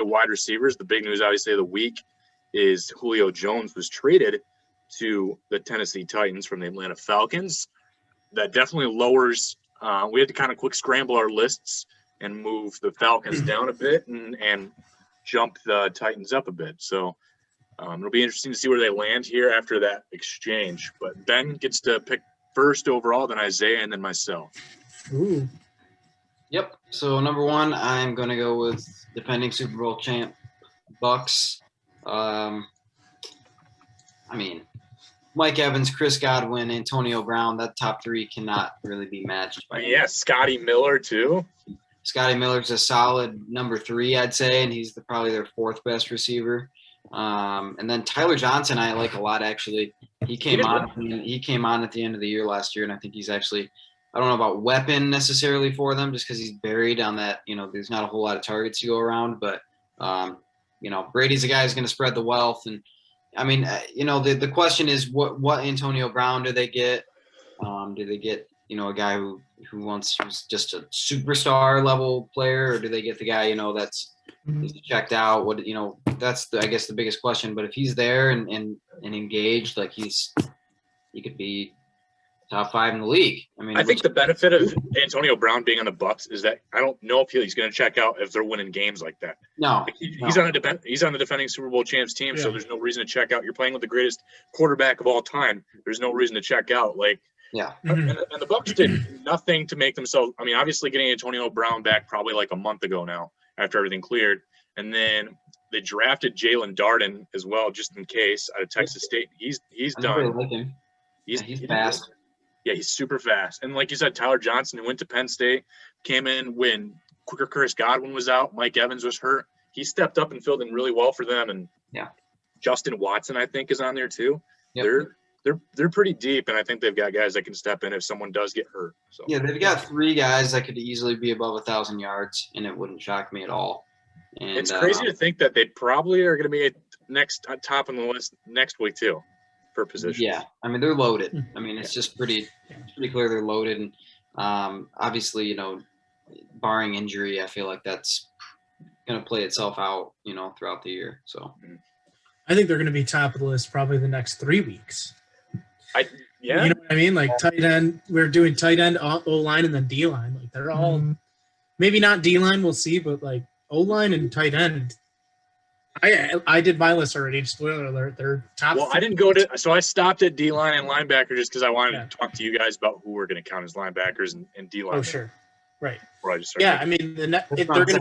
the wide receivers, the big news obviously of the week is Julio Jones was traded to the Tennessee Titans from the Atlanta Falcons. That definitely lowers we had to kind of quick scramble our lists and move the Falcons down a bit and jump the Titans up a bit. So it'll be interesting to see where they land here after that exchange. But Ben gets to pick first overall, then Isaiah, and then myself. Ooh. Yep. So number one, I'm going to go with defending Super Bowl champ Bucks. Mike Evans, Chris Godwin, Antonio Brown, that top three cannot really be matched. Yeah, Scotty Miller too. Scotty Miller's a solid number 3, I'd say, and he's probably their 4th best receiver. And then Tyler Johnson, I like a lot, actually. He came on at the end of the year last year, and I think he's actually – I don't know about weapon necessarily for them just because he's buried on that, there's not a whole lot of targets to go around. But, Brady's a guy who's going to spread the wealth. And, the question is what Antonio Brown do they get? Do they get, a guy who's just a superstar level player, or do they get the guy, that's checked out? That's I guess the biggest question. But if he's there and engaged, like he could be top 5 in the league. I think the benefit of Antonio Brown being on the Bucs is that I don't know if he's going to check out if they're winning games like that. No, he's on the defending Super Bowl champs team, so there's no reason to check out. You're playing with the greatest quarterback of all time. There's no reason to check out. And the Bucs did nothing to make themselves. Obviously getting Antonio Brown back probably like a month ago now after everything cleared, and then they drafted Jalen Darden as well just in case out of Texas State. He's done. Really like him. He's fast. Yeah, he's super fast. And like you said, Tyler Johnson, who went to Penn State, came in when Chris Godwin was out. Mike Evans was hurt. He stepped up and filled in really well for them. And Justin Watson, I think, is on there too. Yep. They're pretty deep, and I think they've got guys that can step in if someone does get hurt. So yeah, they've got 3 guys that could easily be above 1,000 yards, and it wouldn't shock me at all. And it's crazy to think that they probably are going to be top on the list next week too. For positions. Yeah, they're loaded. It's just pretty clear they're loaded, and obviously, barring injury, I feel like that's going to play itself out, throughout the year. So, I think they're going to be top of the list probably the next 3 weeks. You know what I mean? Like tight end, we're doing tight end, O-line, and then D-line. Like they're all maybe not D-line, we'll see, but like O-line and tight end. I did my list already. Spoiler alert. They're top. Well, I didn't go to – so I stopped at D-line and linebacker just because I wanted to talk to you guys about who we're going to count as linebackers and D-line. Oh, sure. Right. They're going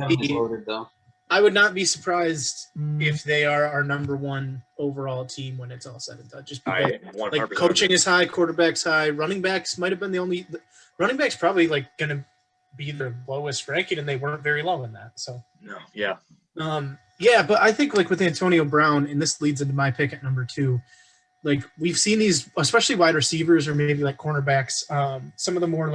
to be loaded, though. I would not be surprised if they are our number 1 overall team when it's all said and done. Just because coaching is high, quarterback's high, running backs might have been the only – running backs probably going to be the lowest ranking, and they weren't very low in that. So no, yeah. Yeah, but I think with Antonio Brown, and this leads into my pick at number 2, we've seen these, especially wide receivers or maybe cornerbacks, some of the more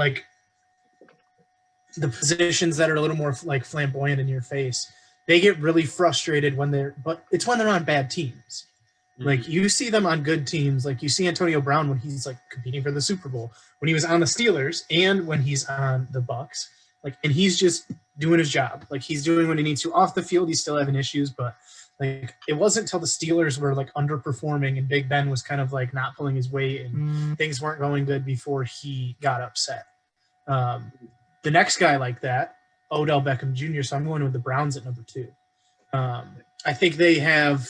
the positions that are a little more flamboyant in your face, they get really frustrated but it's when they're on bad teams. Mm-hmm. You see them on good teams, you see Antonio Brown when he's competing for the Super Bowl, when he was on the Steelers, and when he's on the Bucs. And he's just doing his job. He's doing what he needs to. Off the field, he's still having issues, but it wasn't until the Steelers were underperforming and Big Ben was kind of not pulling his weight and things weren't going good before he got upset. The next guy like that, Odell Beckham Jr., so I'm going with the Browns at number 2. I think they have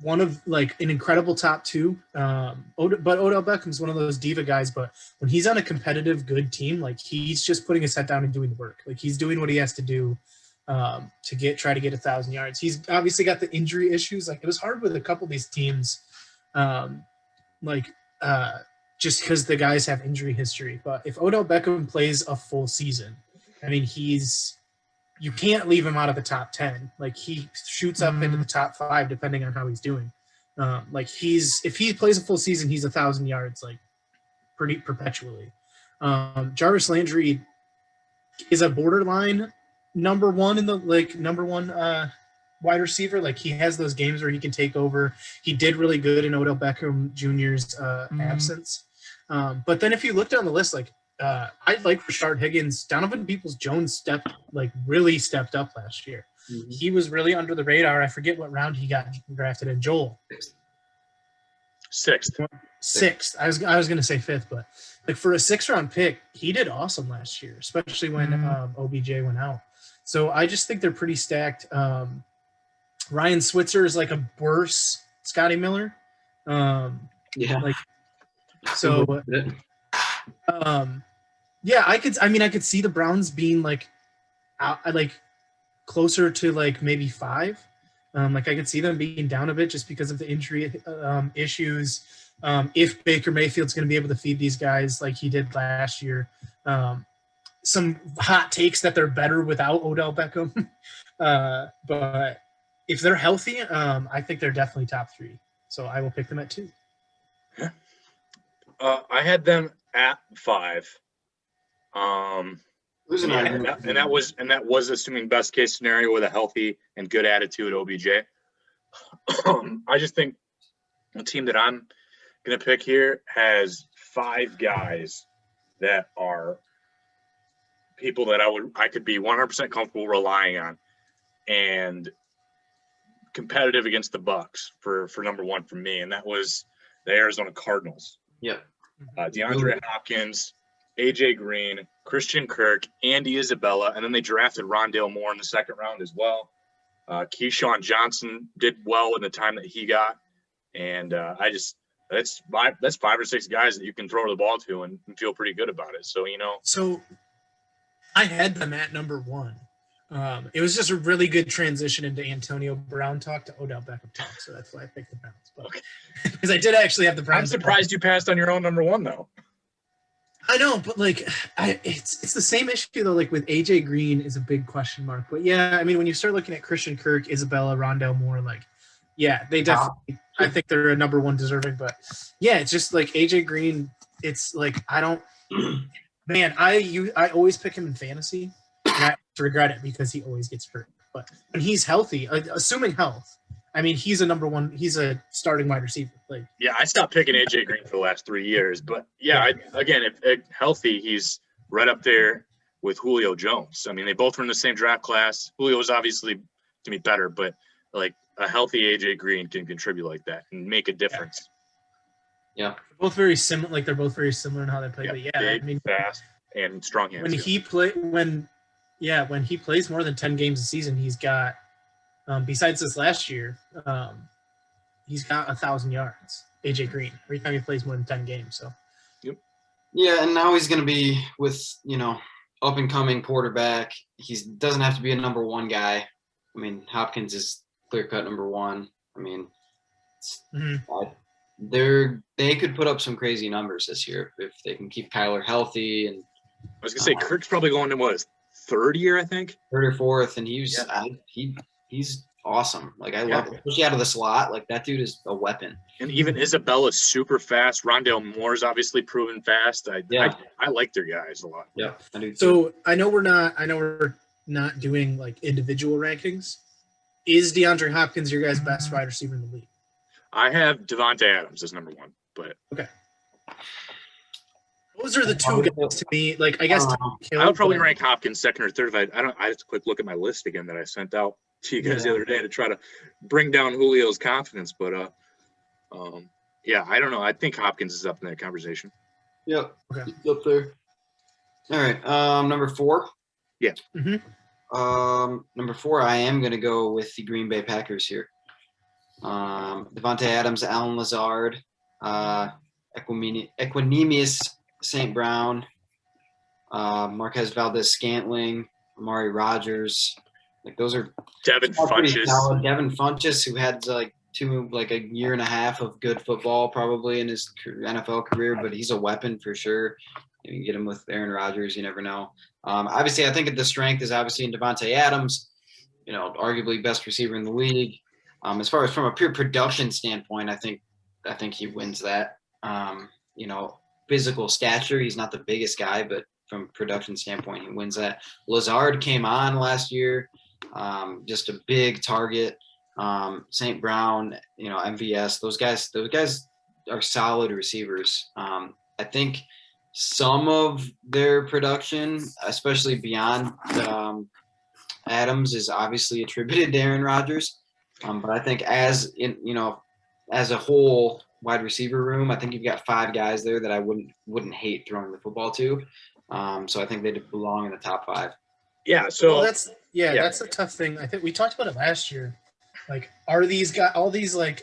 one of an incredible top 2. But Odell Beckham's one of those diva guys. But when he's on a competitive, good team, he's just putting his head down and doing the work. He's doing what he has to do to try to get 1,000 yards. He's obviously got the injury issues. It was hard with a couple of these teams, just because the guys have injury history. But if Odell Beckham plays a full season, you can't leave him out of the top 10. He shoots up into the top 5 depending on how he's doing. If he plays a full season, he's 1,000 yards pretty perpetually. Jarvis Landry is a borderline number 1 in the number 1 wide receiver. He has those games where he can take over. He did really good in Odell Beckham Jr.'s absence. But then if you look down the list, I like Rashard Higgins. Donovan Peoples-Jones really stepped up last year. he was really under the radar. I forget what round he got drafted in. Joel. Sixth. I was going to say fifth, but like for a 6th-round pick, he did awesome last year, especially when OBJ went out. So I just think they're pretty stacked. Ryan Switzer is like a worse Scotty Miller. Yeah. I could see the Browns being like closer to like maybe 5. I could see them being down a bit just because of the injury issues. If Baker Mayfield's going to be able to feed these guys like he did last year. Some hot takes that they're better without Odell Beckham. But if they're healthy, I think they're definitely top 3. So I will pick them at 2. I had them at 5. And that was assuming best case scenario with a healthy and good attitude OBJ. I just think the team that I'm going to pick here has 5 guys that are people that I could be 100% comfortable relying on and competitive against the Bucs for number 1 for me, and that was the Arizona Cardinals. Yep. DeAndre Hopkins, AJ Green, Christian Kirk, Andy Isabella, and then they drafted Rondale Moore in the 2nd round as well. Keyshawn Johnson did well in the time that he got, and that's 5 or 6 guys that you can throw the ball to and feel pretty good about it. So So I had them at number 1. It was just a really good transition into Antonio Brown talk to Odell Beckham talk, so that's why I picked the Browns. But because I did actually have the Browns. I'm surprised you passed on your own number 1 though. I know, but it's the same issue though. Like with AJ Green is a big question mark. But yeah, I mean, when you start looking at Christian Kirk, Isabella, Rondale Moore, they definitely. I think they're a number 1 deserving. But yeah, it's just like AJ Green. It's like I don't. Man, I always pick him in fantasy, and I regret it because he always gets hurt. But when he's healthy, assuming health, I mean, he's a number 1. He's a starting wide receiver. I stopped picking AJ Green for the last 3 years, but if healthy, he's right up there with Julio Jones. I mean, they both were in the same draft class. Julio was obviously to be better, but like a healthy AJ Green can contribute like that and make a difference. Yeah, they're both very similar. Like they're both very similar in how they play. Yeah, but big, I mean, fast and strong hands. When he plays more than 10 games a season, he's got. Besides this last year, he's got 1,000 yards. AJ Green every time he plays more than 10 games. So. Yep. Yeah, and now he's going to be with up and coming quarterback. He doesn't have to be a number 1 guy. I mean, Hopkins is clear cut number 1. I mean, they could put up some crazy numbers this year if they can keep Kyler healthy. And I was going to say Kirk's probably going to his 3rd year, I think. 3rd or 4th, and he's awesome. Like I love it, especially out of the slot. Like that dude is a weapon. And even Isabella's super fast. Rondale Moore's obviously proven fast. I like their guys a lot. Yeah, I do. So I know we're not doing like individual rankings. Is DeAndre Hopkins your guys' best wide receiver in the league? I have Davante Adams as number 1, but okay. Those are the 2 guys to me. Like I guess I would probably rank Hopkins 2nd or 3rd. I have to quick look at my list again that I sent out to you guys the other day to try to bring down Julio's confidence. But I don't know. I think Hopkins is up in that conversation. Yep. Okay. He's up there. All right. Number 4. Yeah. Mm-hmm. Number 4, I am going to go with the Green Bay Packers here. Davante Adams, Allen Lazard, Equanimous St. Brown, Marquez Valdez-Scantling, Amari Rodgers. Like those are Devin Funchess. Devin Funchess, who had a year and a half of good football probably in his NFL career, but he's a weapon for sure. You can get him with Aaron Rodgers. You never know. Obviously, I think the strength is obviously in Davante Adams, arguably best receiver in the league. As far as from a pure production standpoint, I think he wins that. Physical stature, he's not the biggest guy, but from production standpoint, he wins that. Lazard came on last year, just a big target. St. Brown, MVS, those guys are solid receivers. I think some of their production, especially beyond Adams is obviously attributed to Aaron Rodgers, but I think as a whole wide receiver room, I think you've got 5 guys there that I wouldn't hate throwing the football to. So I think they belong in the top 5. Yeah. So that's a tough thing. I think we talked about it last year. Like, are these guys all these like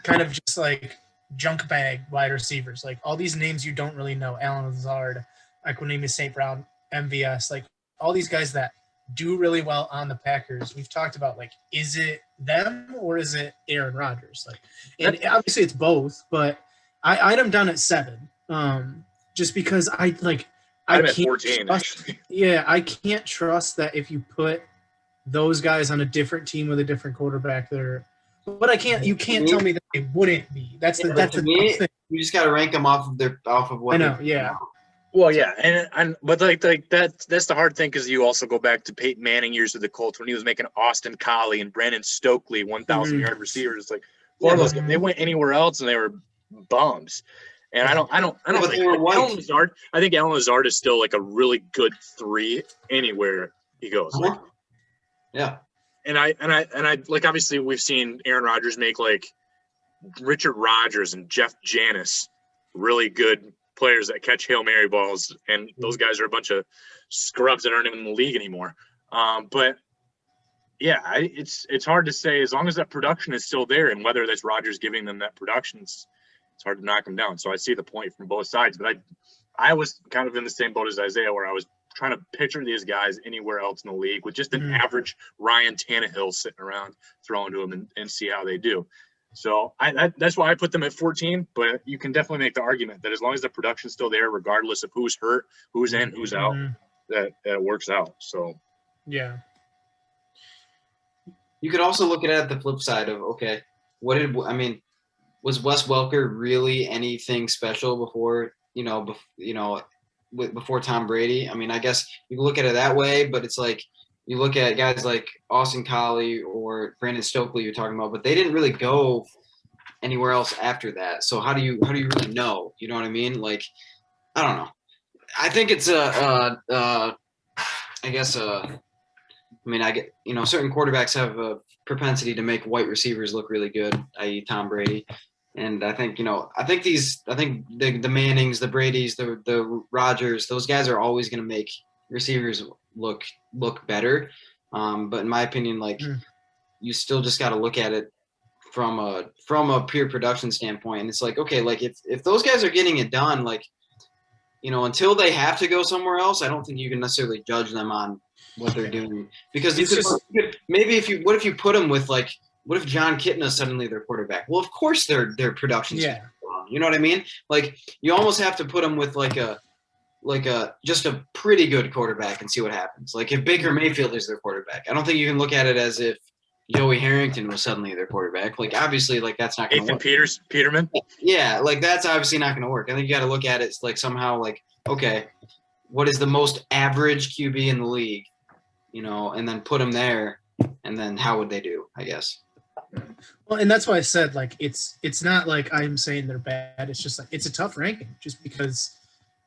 kind of just like junk bag wide receivers? Like all these names you don't really know: Allen Lazard, Equanimeous St. Brown, MVS. Like all these guys that do really well on the Packers. We've talked about, like, is it them or is it Aaron Rodgers? Like, and obviously it's both, but I'd them down at 7. Just because I I'm at 14. Actually. Yeah, I can't trust that if you put those guys on a different team with a different quarterback there. But you can't tell me that they wouldn't be. That's the thing. You just got to rank them off of what I know. Yeah. Well, yeah, but like that's the hard thing, because you also go back to Peyton Manning years with the Colts when he was making Austin Collie and Brandon Stokely 1,000-yard receivers. Like, they went anywhere else and they were bums. And I don't think Allen Lazard. I think Allen Lazard is still like a really good 3 anywhere he goes. Like, yeah. And I like, obviously we've seen Aaron Rodgers make like Richard Rodgers and Jeff Janis really good players that catch Hail Mary balls, and those guys are a bunch of scrubs that aren't even in the league anymore. But yeah, it's hard to say, as long as that production is still there, and whether that's Rodgers giving them that production, it's hard to knock them down. So I see the point from both sides, but I was kind of in the same boat as Isaiah, where I was trying to picture these guys anywhere else in the league with just an average Ryan Tannehill sitting around throwing to them and see how they do. So that's why I put them at 14, but you can definitely make the argument that as long as the production's still there, regardless of who's hurt, who's in, who's out, that works out. So, yeah. You could also look at it at the flip side of, okay, was Wes Welker really anything special before Tom Brady? I mean, I guess you can look at it that way, but it's like, you look at guys like Austin Collie or Brandon Stokely you're talking about, but they didn't really go anywhere else after that. So how do you really know? You know what I mean? Like, I don't know. I think it's certain quarterbacks have a propensity to make white receivers look really good, i.e. Tom Brady. And I think, the Mannings, the Bradys, the Rodgers, those guys are always going to make receivers look better. But in my opinion, you still just got to look at it from a pure production standpoint. And it's like, okay, like if those guys are getting it done, like, until they have to go somewhere else, I don't think you can necessarily judge them on what they're doing, because what if you put them with, like, what if John Kitna is suddenly their quarterback? Well, of course their production's wrong. You know what I mean? Like, you almost have to put them with just a pretty good quarterback and see what happens. Like, if Baker Mayfield is their quarterback, I don't think you can look at it as if Joey Harrington was suddenly their quarterback. Like, obviously, like, that's not going to work. Peterman? Yeah, like, that's obviously not going to work. I think you got to look at it like somehow, like, okay, what is the most average QB in the league? And then put them there, and then how would they do, I guess. Well, and that's why I said, like, it's not like I'm saying they're bad. It's just like, it's a tough ranking just because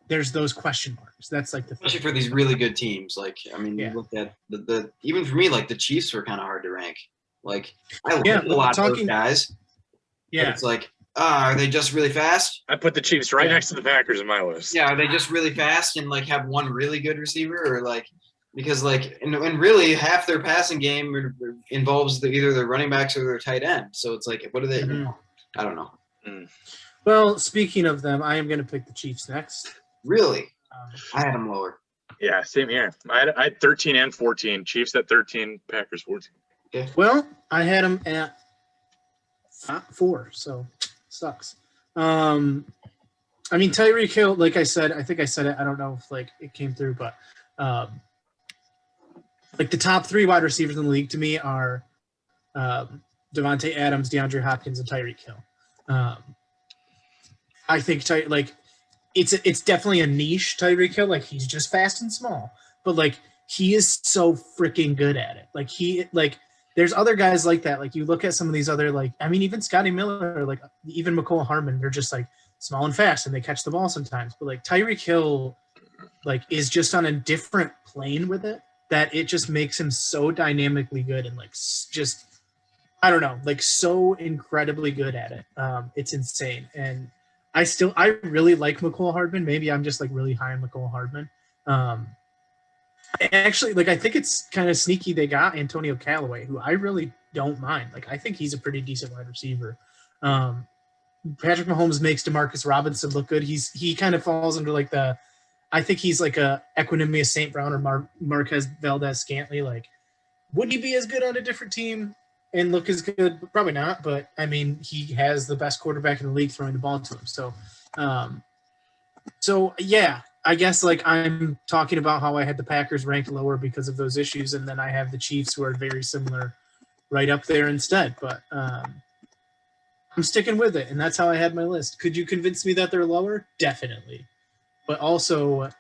there's those question marks. That's like especially for these really good teams. Like, I mean, you look at the even for me, like, the Chiefs were kind of hard to rank. Like, I like a lot of those guys. Yeah, it's like, are they just really fast? I put the Chiefs right next to the Packers in my list. Yeah, are they just really fast and, like, have one really good receiver, or like, because, like, and really half their passing game involves either their running backs or their tight end. So it's like, what are they? I don't know. Well, speaking of them, I am going to pick the Chiefs next. Really? I had them lower. Yeah, same here. I had 13 and 14. Chiefs at 13, Packers 14. Okay. Well, I had them at 4, so sucks. I mean, Tyreek Hill, like I said, I think I said it. I don't know if, like, it came through, but like, the top 3 wide receivers in the league to me are Davante Adams, DeAndre Hopkins, and Tyreek Hill. I think it's definitely a niche, Tyreek Hill. Like, he's just fast and small, but, like, he is so freaking good at it. Like, there's other guys like that. Like, you look at some of these other, like, I mean, even Scotty Miller, like, even McCole Hardman, they're just, like, small and fast, and they catch the ball sometimes. But, like, Tyreek Hill, like, is just on a different plane with it. that it just makes him so dynamically good and like just, I don't know, like so incredibly good at it. It's insane. And I really like McCole Hardman. Maybe I'm just like really high on McCole Hardman. Actually, like I think it's kind of sneaky they got Antonio Callaway, who I really don't mind. Like I think he's a pretty decent wide receiver. Patrick Mahomes makes Demarcus Robinson look good. He kind of falls under like I think he's like a Equanimous St. Brown or Marquez Valdez-Scantling. Like, would he be as good on a different team and look as good? Probably not. But I mean, he has the best quarterback in the league throwing the ball to him. So yeah, I guess like I'm talking about how I had the Packers ranked lower because of those issues, and then I have the Chiefs, who are very similar, right up there instead. But I'm sticking with it, and that's how I had my list. Could you convince me that they're lower? Definitely. But also,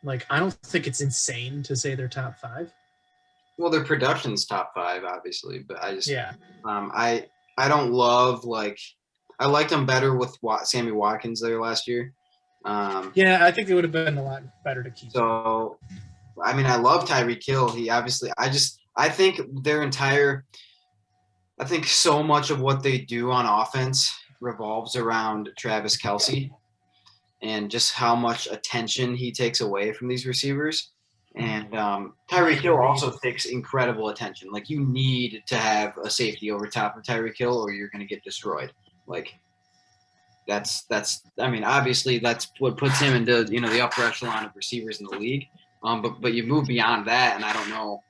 like, I don't think it's insane to say they're top 5. Well, their production's top 5, obviously, but I just I don't love I liked them better with Sammy Watkins there last year. Yeah, I think it would have been a lot better to keep. So, I mean, I love Tyreek Hill. He obviously, I think I think so much of what they do on offense revolves around Travis Kelce and just how much attention he takes away from these receivers. And Tyreek Hill also takes incredible attention. Like, you need to have a safety over top of Tyreek Hill or you're going to get destroyed. Like, that's I mean, obviously that's what puts him into, the upper echelon of receivers in the league. But you move beyond that, and I don't know,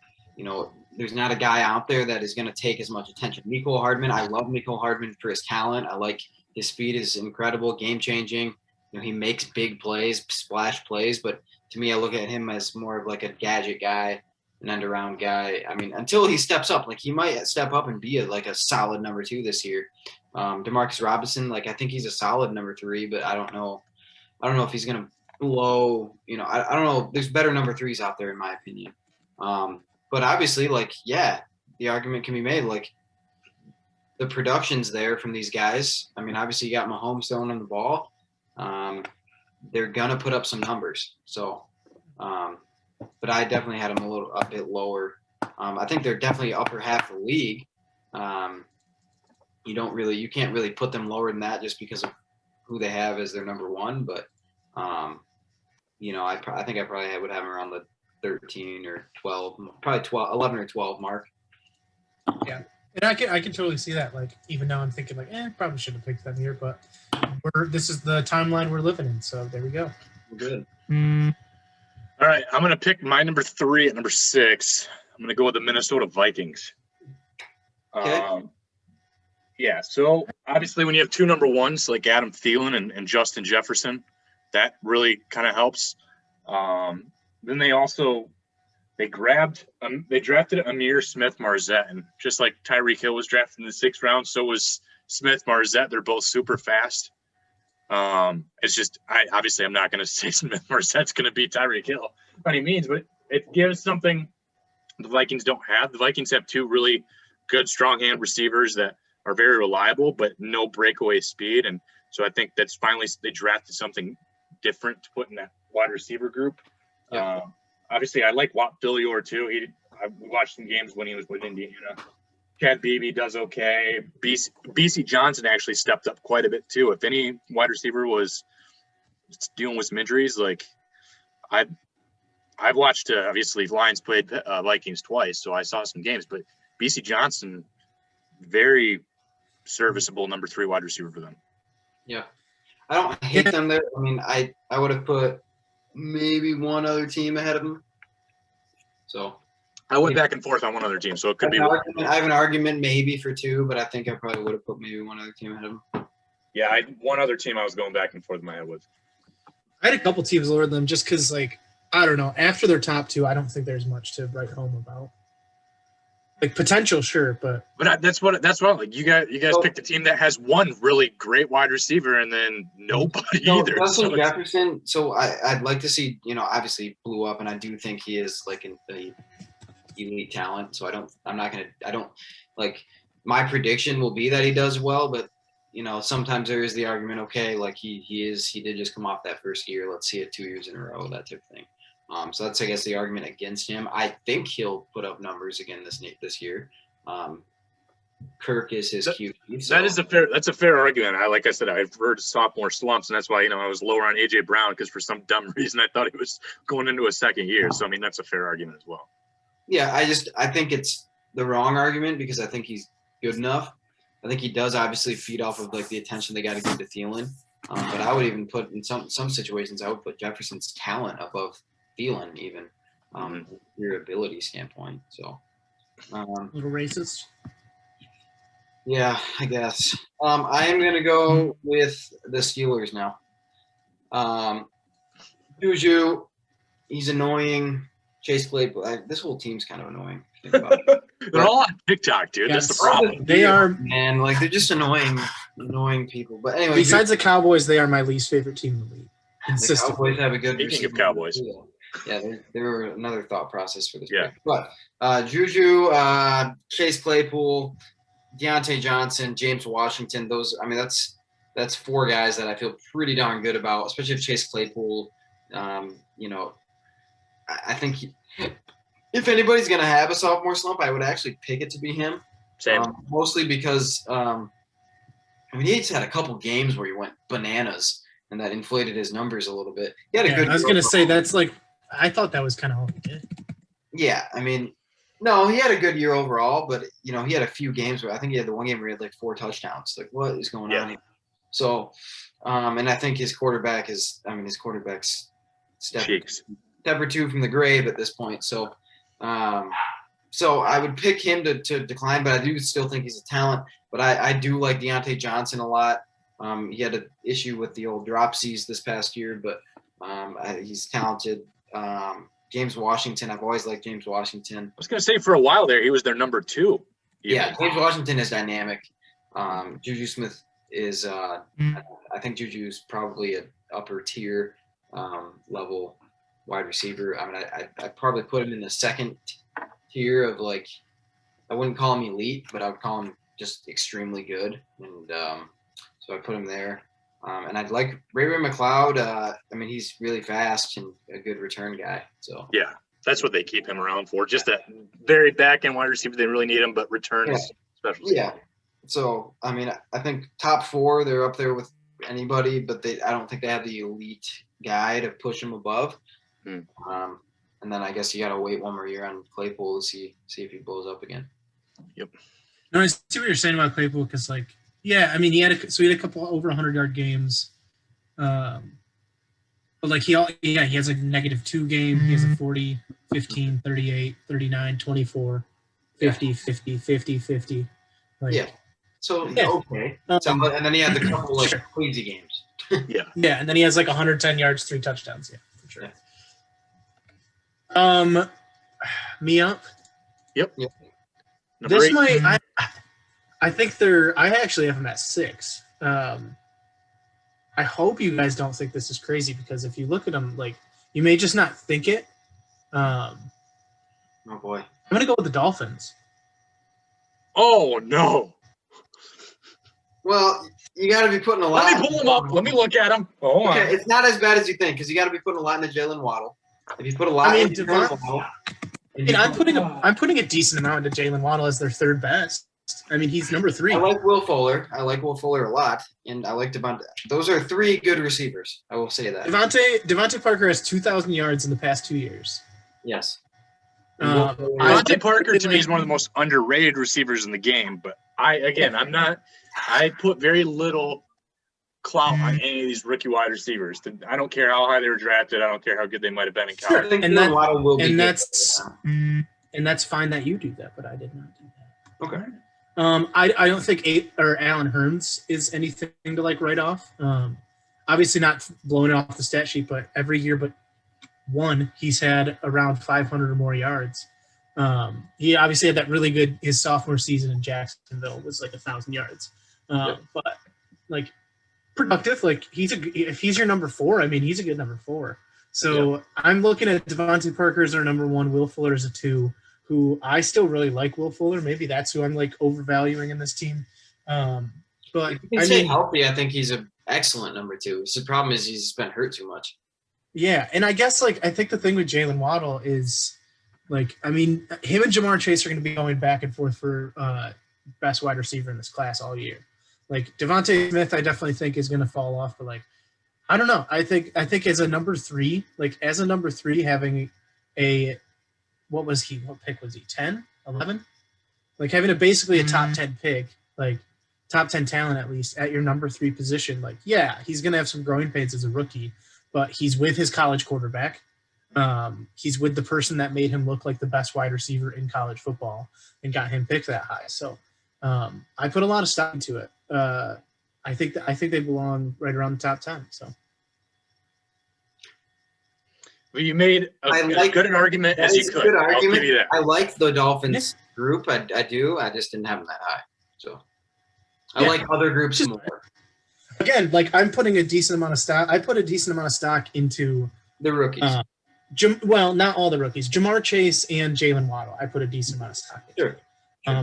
there's not a guy out there that is going to take as much attention. Mecole Hardman, I love Mecole Hardman for his talent. I like his speed is incredible, game-changing. He makes big plays, splash plays, but to me, I look at him as more of like a gadget guy, an end-around guy. I mean, until he steps up, like he might step up and be a solid number 2 this year. Demarcus Robinson, I think he's a solid number 3, but I don't know if he's going to blow, I don't know. There's better number 3s out there in my opinion. But obviously, the argument can be made, the production's there from these guys. I mean, obviously you got Mahomes throwing on the ball. They're going to put up some numbers. So, but I definitely had them a bit lower. I think they're definitely upper half of the league. You can't really put them lower than that just because of who they have as their number 1. But, I think I probably would have them around the 13 or 12, probably 11 or 12 mark. Yeah. And I can totally see that. Even now I'm thinking probably should have picked them here, but this is the timeline we're living in. So there we go. We're good. All right. I'm going to pick my number 3 at number 6. I'm going to go with the Minnesota Vikings. Okay. Yeah. So obviously when you have 2 number 1s like Adam Thielen and Justin Jefferson, that really kind of helps. Then they drafted Amir Smith-Marzette, and just like Tyreek Hill was drafted in the 6th round, so was Smith-Marzette. They're both super fast. It's just I'm not going to say Smith-Marzette's going to beat Tyreek Hill by any means, but it gives something the Vikings don't have. The Vikings have 2 really good strong hand receivers that are very reliable, but no breakaway speed. And so I think that's finally they drafted something different to put in that wide receiver group. Yeah. Obviously, I like Billy Orr too. We watched some games when he was with Indiana. Chad Beebe does okay. BC Johnson actually stepped up quite a bit too. If any wide receiver was dealing with some injuries, I've watched obviously Lions played Vikings twice, so I saw some games. But BC Johnson, very serviceable number 3 wide receiver for them. Yeah, I don't hate them there. I mean, I would have put maybe one other team ahead of them. So I went back and forth on one other team, so it could be. I have an argument maybe for 2, but I think I probably would have put maybe one other team ahead of them. Yeah, I had one other team I was going back and forth in my head with. I had a couple teams lower than them just because, I don't know. After their top 2, I don't think there's much to write home about. Potential, sure, but that's what you guys picked a team that has one really great wide receiver and then nobody either. Justin Jefferson. So I'd like to see, obviously blew up, and I do think he is an elite talent. So my prediction will be that he does well, but sometimes there is the argument, okay, he did just come off that first year. Let's see it 2 years in a row, that type of thing. So that's, I guess, the argument against him. I think he'll put up numbers again this year. Kirk is his QB. So. That's a fair argument. Like I said, I've heard sophomore slumps, and that's why I was lower on AJ Brown because for some dumb reason I thought he was going into a second year. So I mean, that's a fair argument as well. Yeah, I think it's the wrong argument because I think he's good enough. I think he does obviously feed off of like the attention they got to give to Thielen. But I would even put in some situations, I would put Jefferson's talent above Thielen even from your ability standpoint. So a little racist. Yeah, I guess. I am going to go with the Steelers now. Juju, he's annoying. Chase Claypool, this whole team's kind of annoying. They're all on TikTok, dude. Yes. That's the problem. They are, man. Like they're just annoying people. But anyway, besides the Cowboys, they are my least favorite team in the league. The Cowboys have a good. Speaking of Cowboys, yeah, they're another thought process for this. Yeah, pick. But Juju, Chase Claypool, Deontay Johnson, James Washington. Those, I mean, that's four guys that I feel pretty darn good about, especially if Chase Claypool. I think if anybody's going to have a sophomore slump, I would actually pick it to be him. Same. Mostly because, he's had a couple games where he went bananas, and that inflated his numbers a little bit. He had a good. I was going to say that's like I thought that was kind of all he did. Yeah, I mean, no, he had a good year overall, but he had a few games where I think he had the one game where he had like 4 touchdowns. Like, what is going on here? So, and I think his quarterback's step or two from the grave at this point. So, so I would pick him to decline, but I do still think he's a talent. But I do like Deontay Johnson a lot. He had an issue with the old dropsies this past year, but he's talented. James Washington, I've always liked James Washington. I was going to say for a while there, he was their number 2. Even. Yeah, James Washington is dynamic. Juju Smith is, I think Juju's probably an upper tier level wide receiver. I mean, I'd probably put him in the second tier of like, I wouldn't call him elite, but I would call him just extremely good. And so I put him there. And I'd like Ray McLeod. He's really fast and a good return guy. So yeah, that's what they keep him around for. Just that very back end wide receiver. They really need him, but returns special. Yeah. So I think top 4, they're up there with anybody, but I don't think they have the elite guy to push him above. And then I guess you got to wait one more year on Claypool to see if he blows up again. Yep. No, I see what you're saying about Claypool because, like, yeah, I mean, he had a couple over 100-yard games, but like he has a -2 game. He has a 40, 15, 38, 39, 24, 50, 50, 50, 50. Like, yeah. So okay. And then he had the couple like crazy games. Yeah, and then he has like 110 yards, 3 touchdowns. Yeah, for sure. Yeah. Me up. Yep. This might. I think I actually have him at 6. I hope you guys don't think this is crazy because if you look at him, like you may just not think it. Oh boy. I'm gonna go with the Dolphins. Oh no. Well, you got to be putting a lot. Let me pull him up. Let me look at him. Okay, it's not as bad as you think because you got to be putting a lot into Jalen Waddle. If you put a lot into Waddle, I'm putting a decent amount into Jalen Waddle as their 3rd best. I mean, he's number 3. I like Will Fuller. I like Will Fuller a lot, and I like Davante. Those are 3 good receivers. I will say that. Devontae Parker has 2,000 yards in the past 2 years. Yes. Devontae Parker to me is one of the most underrated receivers in the game, but I put very little clout on any of these rookie wide receivers. I don't care how high they were drafted. I don't care how good they might have been in college. Sure. And that's fine that you do that, but I did not do that. Okay. I don't think Alan Hearns is anything to like write off. Obviously not blowing it off the stat sheet, but every year but one, he's had around 500 or more yards. He obviously had that really good his sophomore season in Jacksonville was like 1,000 yards. But like productive, like if he's your number 4, I mean he's a good number 4. So I'm looking at Devontae Parker as our number 1, Will Fuller as a 2. Who I still really like Will Fuller. Maybe that's who I'm like overvaluing in this team. But if he can stay healthy, I think he's an excellent number 2. The problem is he's been hurt too much. Yeah, and I guess like I think the thing with Jalen Waddle is like I mean him and Jamar Chase are going to be going back and forth for best wide receiver in this class all year. Like Davante Smith, I definitely think is going to fall off, but like I don't know. I think as a number 3, like as a number 3 having a what was he? What pick was he? 10, 11? Like having basically a top 10 pick, like top 10 talent at least at your number 3 position. Like yeah, he's going to have some growing pains as a rookie, but he's with his college quarterback. He's with the person that made him look like the best wide receiver in college football and got him picked that high. So I put a lot of stock into it. I think they belong right around the top 10. So. Well, you made as good an argument as you could. I'll give you that. I like the Dolphins group. I do. I just didn't have them that high. So I like other groups more. Again, like I'm putting a decent amount of stock. I put a decent amount of stock into the rookies. Well, not all the rookies. Jamar Chase and Jalen Waddle. I put a decent amount of stock into. Sure.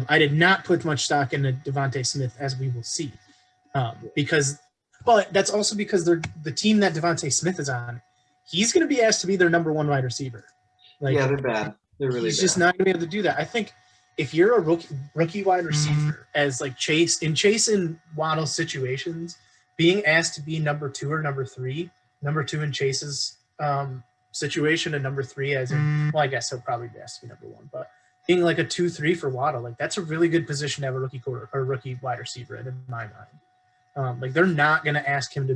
I did not put much stock into Davante Smith, as we will see, but that's also because they're the team that Davante Smith is on. He's going to be asked to be their number 1 wide receiver. Like, yeah, they're bad. They're really he's bad. just not going to be able to do that. I think if you're a rookie wide receiver, as like Chase and Waddle situations, being asked to be number 2 or number 3, number 2 in Chase's situation and number 3 as in, well, I guess he'll probably be asked to be number 1, but being like a 2-3 for Waddle, like that's a really good position to have a rookie quarter or rookie wide receiver in my mind. Like they're not going to ask him to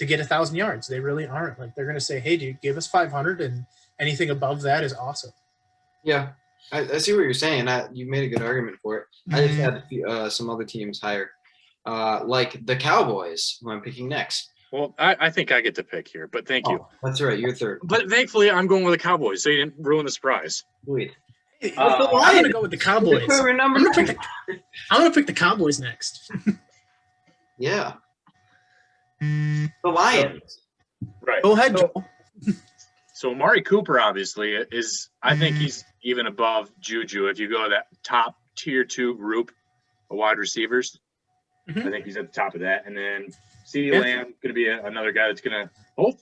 get 1,000 yards. They really aren't. Like they're going to say, hey, dude, give us 500 and anything above that is awesome. Yeah, I see what you're saying. You made a good argument for it. I just had some other teams higher, like the Cowboys, who I'm picking next. Well, I think I get to pick here, but thank you. That's right. You're third. But thankfully, I'm going with the Cowboys, so you didn't ruin the surprise. Sweet. I'm going to go with the Cowboys. I'm going to pick the Cowboys next. Yeah. The Lions. Right. Go ahead, Joel. So Amari Cooper obviously is. I think he's even above Juju. If you go to that top tier 2 group of wide receivers, I think he's at the top of that. And then CeeDee Lamb going to be another guy that's going to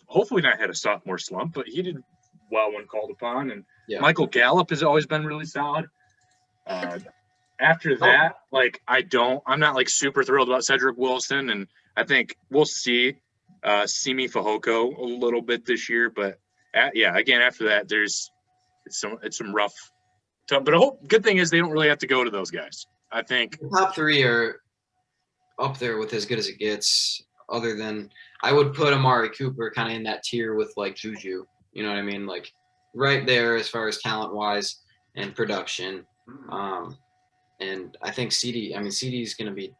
hopefully not hit a sophomore slump, but he did well when called upon. And Michael Gallup has always been really solid. After that, I'm not like super thrilled about Cedric Wilson, and I think we'll see Simi Fehoko a little bit this year, but again after that, it's some rough. But a good thing is they don't really have to go to those guys. I think the top 3 are up there with as good as it gets. Other than I would put Amari Cooper kind of in that tier with like Juju. You know what I mean? Like right there as far as talent wise and production. And I think CeeDee's going to be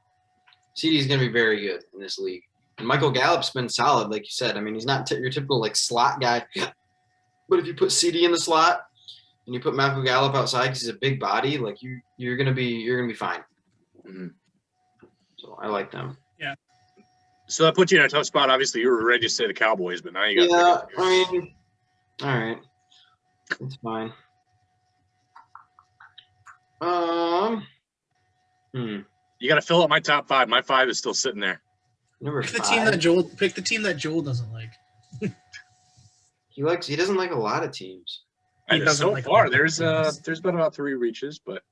very good in this league. And Michael Gallup's been solid, like you said. I mean, he's not your typical like slot guy, but if you put CeeDee in the slot and you put Michael Gallup outside because he's a big body, like you're gonna be fine. Mm-hmm. So I like them. Yeah. So that puts you in a tough spot. Obviously, you were ready to say the Cowboys, but now you got. Yeah, I mean, all right, it's fine. You got to fill up my top 5. My 5 is still sitting there. Pick the team that Joel doesn't like. He doesn't like a lot of teams. So far, there's been about 3 reaches, but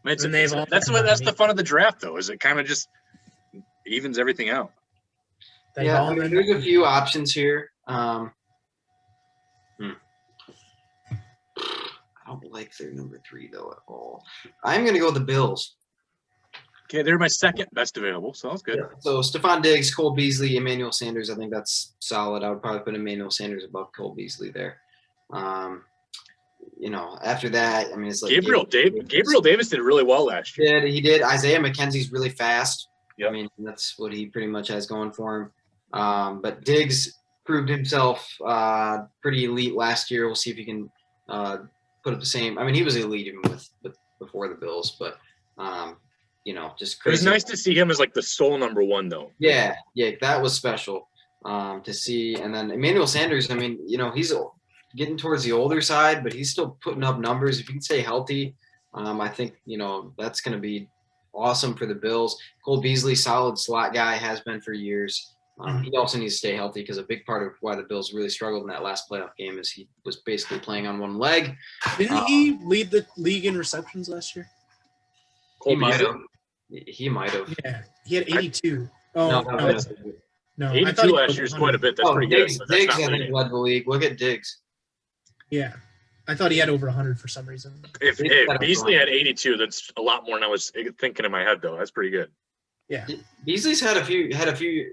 that's the fun of the draft, though. Is it kind of just evens everything out? There's a few options here. I don't like their number 3 though at all. I'm gonna go with the Bills. Okay, they're my second best available, so that's good. Yeah. So Stephon Diggs, Cole Beasley, Emmanuel Sanders. I think that's solid. I would probably put Emmanuel Sanders above Cole Beasley there. After that, I mean, it's like Gabriel Davis did really well last year. He did. Isaiah McKenzie's really fast. Yep. I mean, that's what he pretty much has going for him. But Diggs proved himself pretty elite last year. We'll see if he can put up the same. I mean, he was elite even with before the Bills, but just crazy. It was nice to see him as like the sole number 1, though. Yeah, that was special to see. And then Emmanuel Sanders, I mean, he's getting towards the older side, but he's still putting up numbers. If he can stay healthy, I think, that's going to be awesome for the Bills. Cole Beasley, solid slot guy, has been for years. He also needs to stay healthy because a big part of why the Bills really struggled in that last playoff game is he was basically playing on one leg. Didn't he lead the league in receptions last year? He might have. He might have. Yeah, he had 82. No, No, 82 last year is quite a bit. That's pretty Diggs, good. That's Diggs not I think, led the league. Look at Diggs. Yeah, I thought he had over 100 for some reason. If Beasley had 82, that's a lot more than I was thinking in my head, though. That's pretty good. Yeah, Beasley's had a few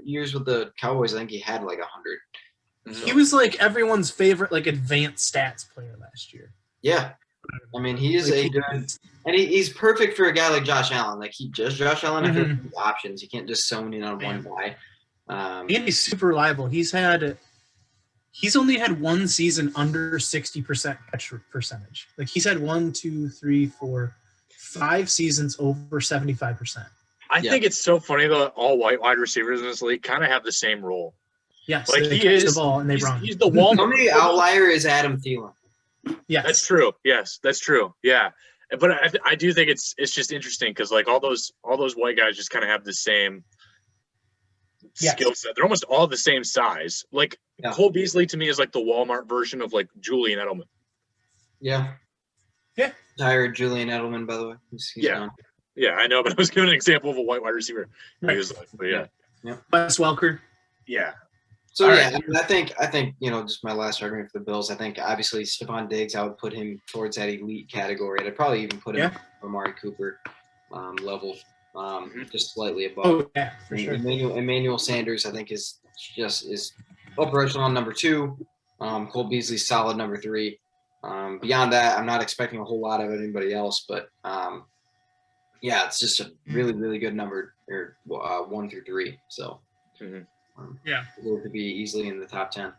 years with the Cowboys. I think he had like 100. So. He was like everyone's favorite like advanced stats player last year. Yeah, I mean he is like, and he's perfect for a guy like Josh Allen. Like Josh Allen has options. You can't just zone in on one guy. And he's super reliable. He's only had one season under 60% catch percentage. Like he's had 5 seasons over 75%. I think it's so funny that all white wide receivers in this league kind of have the same role. Yes, like he catch the ball and they run. He's the Walmart. The only outlier is Adam Thielen. Yes, that's true. Yes, that's true. Yeah, but I do think it's just interesting because like all those white guys just kind of have the same skill set. They're almost all the same size. Like Cole Beasley to me is like the Walmart version of like Julian Edelman. Yeah. Tired Julian Edelman, by the way. He's gone. Yeah, I know, but I was giving an example of a white wide receiver. Right. He was like, but yeah. Wes Welker. Yeah. So I think just my last argument for the Bills. I think obviously Stephon Diggs, I would put him towards that elite category. I'd probably even put him Amari Cooper level, just slightly above. Oh yeah, for sure. Emmanuel Sanders, I think is upper echelon number 2. Cole Beasley solid number 3. Beyond that, I'm not expecting a whole lot of anybody else, but it's just a really, really good number, 1 through 3. So, it could be easily in the top 10.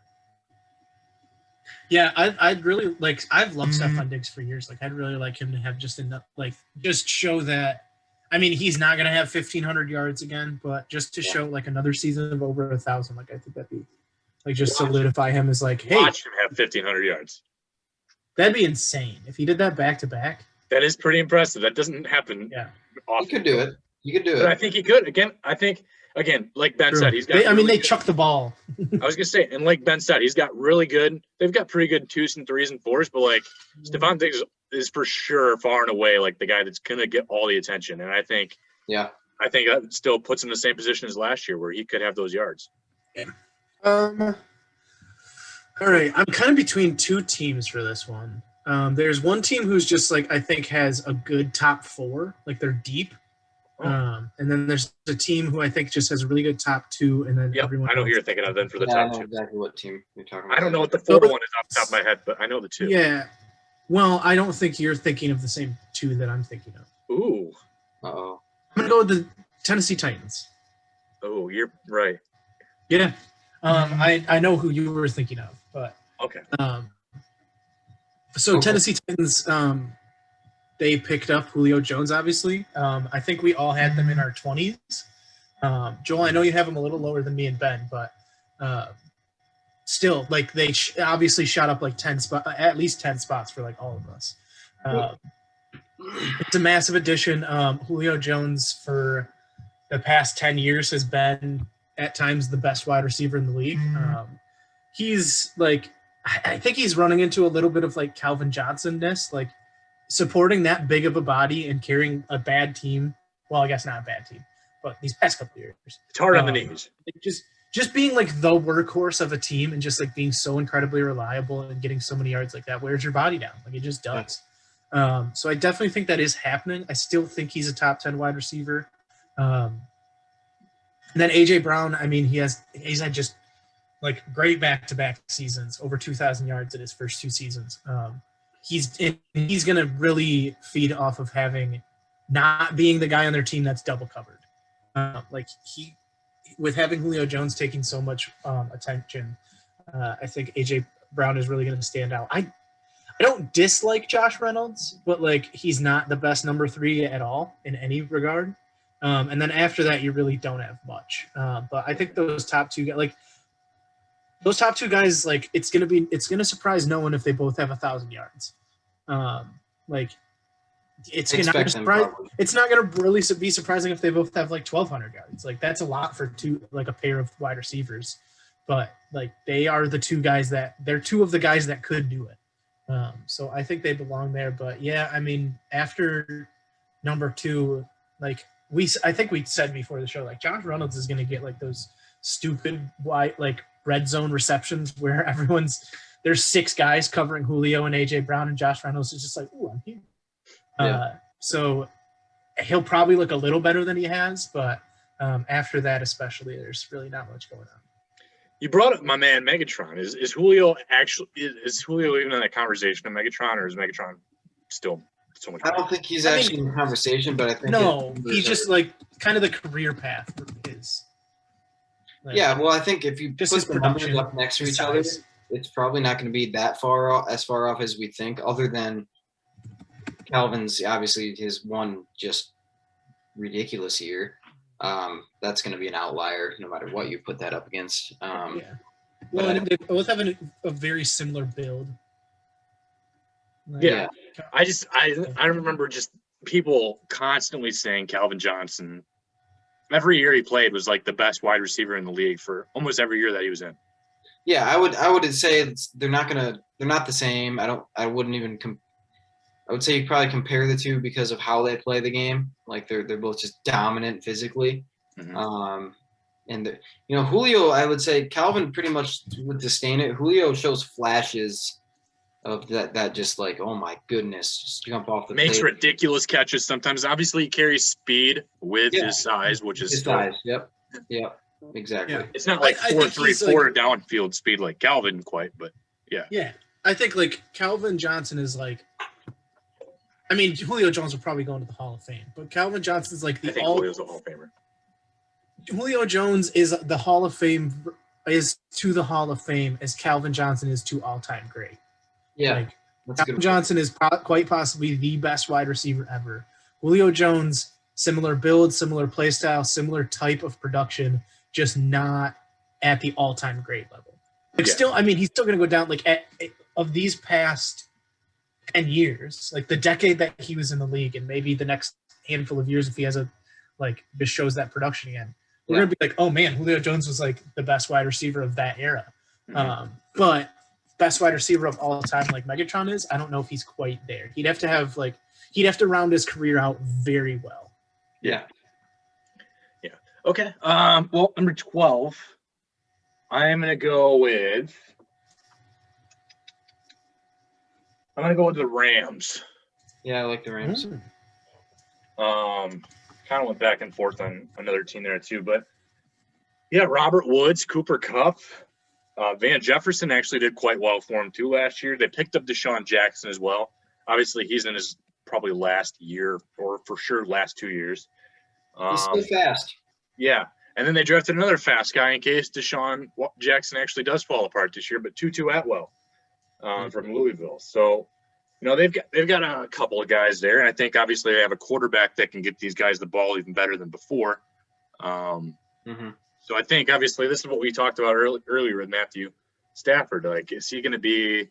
Yeah, I'd really like. I've loved Stephon Diggs for years. Like, I'd really like him to have just enough, like, just show that. I mean, he's not gonna have 1,500 yards again, but just to show like another season of over 1,000, like I think that'd be like just solidify him as like, hey, watch him have 1,500 yards. That'd be insane if he did that back to back. That is pretty impressive. That doesn't happen. Yeah, often. You could do it. But I think he could. Again, like Ben said, he's got. They chuck the ball. I was gonna say, and like Ben said, he's got really good. They've got pretty good 2s and 3s and 4s, but like Stephon Diggs is for sure far and away like the guy that's gonna get all the attention. And I think that still puts him in the same position as last year, where he could have those yards. Yeah. All right, I'm kind of between 2 teams for this one. There's one team who's just like I think has a good top 4, like they're deep. And then there's a team who I think just has a really good top 2, and then everyone. I know who you're thinking of then for the top 2. I know exactly what team you're talking about. I don't know what the 4th one is off the top of my head, but I know the 2. Yeah. Well, I don't think you're thinking of the same 2 that I'm thinking of. Ooh. Uh-oh. I'm gonna go with the Tennessee Titans. Oh, you're right. Yeah. I know who you were thinking of, but okay. So Tennessee Titans, they picked up Julio Jones, obviously. I think we all had them in our 20s. Joel, I know you have them a little lower than me and Ben, but still, like they obviously shot up like 10 spots, at least 10 spots for like all of us. It's a massive addition. Julio Jones for the past 10 years has been at times the best wide receiver in the league. He's like, I think he's running into a little bit of like Calvin Johnson-ness, like supporting that big of a body and carrying a bad team. Well, I guess not a bad team, but these past couple of years. It's hard on the knees. Just being like the workhorse of a team and just like being so incredibly reliable and getting so many yards like that wears your body down. Like it just does. So I definitely think that is happening. I still think he's a top 10 wide receiver. And then AJ Brown, I mean, he's had just like great back-to-back seasons, over 2,000 yards in his first 2 seasons. He's going to really feed off of not being the guy on their team that's double covered. With having Julio Jones taking so much attention, I think AJ Brown is really going to stand out. I don't dislike Josh Reynolds, but like he's not the best number 3 at all in any regard. And then after that, you really don't have much. But I think those top 2 guys, like it's gonna surprise no one if they both have 1,000 yards. it's I not expect them probably. it's not going to really be surprising if they both have like 1,200 yards. Like that's a lot for a pair of wide receivers. But like they are the two guys they're two of the guys that could do it. So I think they belong there. But yeah, I mean, after number 2, like I think we said before the show, like Josh Reynolds is going to get like those stupid wide like red zone receptions where there's 6 guys covering Julio and AJ Brown, and Josh Reynolds is just like, ooh, I'm here. Yeah. So he'll probably look a little better than he has, but after that, especially, there's really not much going on. You brought up my man Megatron. Is Julio even in that conversation of Megatron, or is Megatron still so much better? I don't think he's actually in the conversation, but I think he's just like kind of the career path for his. Like, yeah, well, I think if you just put the numbers production, up next to each other, it's probably not going to be that far off as we think, other than Calvin's obviously his one just ridiculous year. That's going to be an outlier no matter what you put that up against. Yeah. Well, and they both have a very similar build. Like, yeah. I remember just people constantly saying Calvin Johnson every year he played was like the best wide receiver in the league for almost every year that he was in. Yeah, I would say they're not the same. I would say you probably compare the two because of how they play the game. Like they're both just dominant physically. Mm-hmm. And Julio, I would say Calvin pretty much would disdain it. Julio shows flashes of that just like, oh my goodness, just jump off the makes plate. Ridiculous catches sometimes. Obviously he carries speed with his size, which is his size. Yep. Exactly. Yeah. It's not like 4.34 downfield speed like Calvin quite, but yeah. Yeah. I think like Calvin Johnson is like, I mean, Julio Jones will probably go into the Hall of Fame, but Calvin Johnson is like Julio's a Hall of Famer. Julio Jones is the Hall of Fame, is to the Hall of Fame as Calvin Johnson is to all-time great. Yeah. Like, Calvin Johnson is quite possibly the best wide receiver ever. Julio Jones, similar build, similar play style, similar type of production, just not at the all-time great level. Like still, I mean, he's still going to go down like of these past 10 years, like the decade that he was in the league, and maybe the next handful of years if he has just shows that production again. We're going to be like, oh man, Julio Jones was like the best wide receiver of that era. Mm-hmm. But best wide receiver of all time, like Megatron is, I don't know if he's quite there. He'd have to round his career out very well. Yeah. Okay. Well, number 12, I'm going to go with the Rams. Yeah, I like the Rams. Kind of went back and forth on another team there too, but yeah, Robert Woods, Cooper Kupp, Van Jefferson actually did quite well for him too last year. They picked up Deshaun Jackson as well. Obviously, he's in his probably last year, or for sure last 2 years. He's so fast. Yeah, and then they drafted another fast guy in case Deshaun Jackson actually does fall apart this year, but Tutu Atwell from Louisville. So, they've got a couple of guys there, and I think obviously they have a quarterback that can get these guys the ball even better than before. So I think obviously this is what we talked about earlier with Matthew Stafford. Like, is he going to be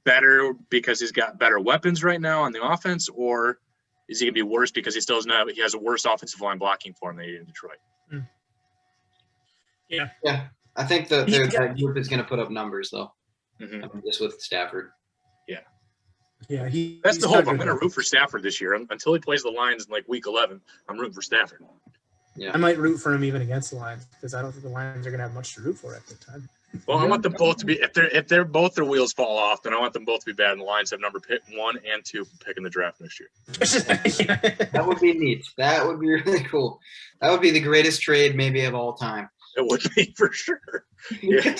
better because he's got better weapons right now on the offense, or is he going to be worse because he still he has a worse offensive line blocking for him than he did in Detroit? Yeah. I think that group is going to put up numbers though. Just with Stafford. Yeah, that's the hope. I'm going to root for Stafford this year until he plays the Lions in like week 11. I'm rooting for Stafford. Yeah, I might root for him even against the Lions because I don't think the Lions are going to have much to root for at the time. Well, I want them both to be if they're both their wheels fall off, then I want them both to be bad. And the Lions have number 1 and 2 pick in the draft next year. That would be neat. That would be really cool. That would be the greatest trade maybe of all time. It would be for sure. Yeah.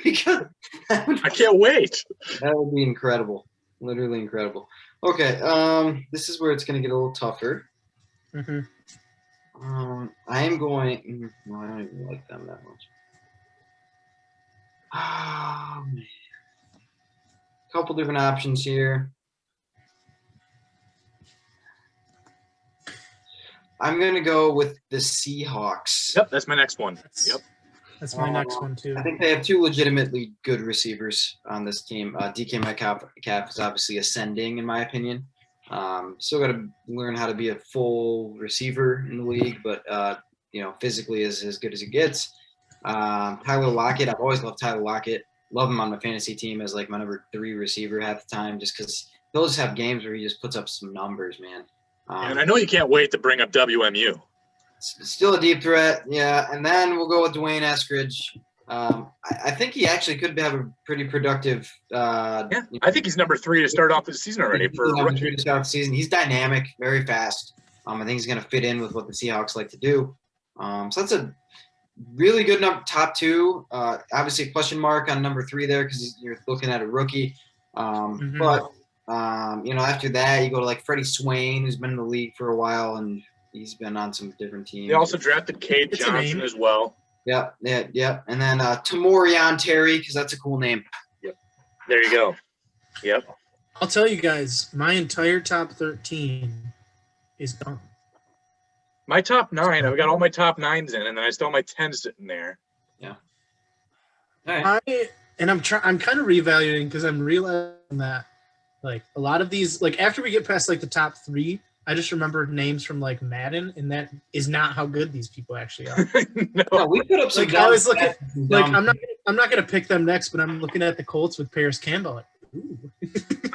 because I can't wait. That would be incredible. Literally incredible. Okay, this is where it's going to get a little tougher. I am going. No, I don't even like them that much. Oh man, couple different options here. I'm going to go with the Seahawks. Yep, that's my next one. That's my next one too. I think they have 2 legitimately good receivers on this team. DK Metcalf is obviously ascending in my opinion. Still got to learn how to be a full receiver in the league, but physically is as good as it gets. Tyler Lockett, I've always loved Tyler Lockett. Love him on my fantasy team as like my number 3 receiver half the time, just because he'll just have games where he just puts up some numbers, man. And I know you can't wait to bring up WMU. Still a deep threat, yeah. And then we'll go with Dwayne Eskridge. I think he actually could have a pretty productive. I think he's number 3 to start off the season already. Number 3 to start off the season. He's dynamic, very fast. I think he's going to fit in with what the Seahawks like to do. So that's a really good top 2. Obviously, a question mark on number 3 there because you're looking at a rookie. But after that, you go to like Freddie Swain, who's been in the league for a while, and he's been on some different teams. They also drafted Cade Johnson as well. Yep. And then Tamorion Terry, because that's a cool name. Yep. There you go. Yep. I'll tell you guys, my entire top 13 is gone. My top 9, I've got all my top 9s in, and then I still have my 10s sitting there. Yeah. All right. I'm kind of reevaluating because I'm realizing that like a lot of these, like after we get past like the top 3, I just remember names from like Madden, and that is not how good these people actually are. No, we put up some. Like I was looking, like I'm not gonna pick them next, but I'm looking at the Colts with Paris Campbell. Like, ooh.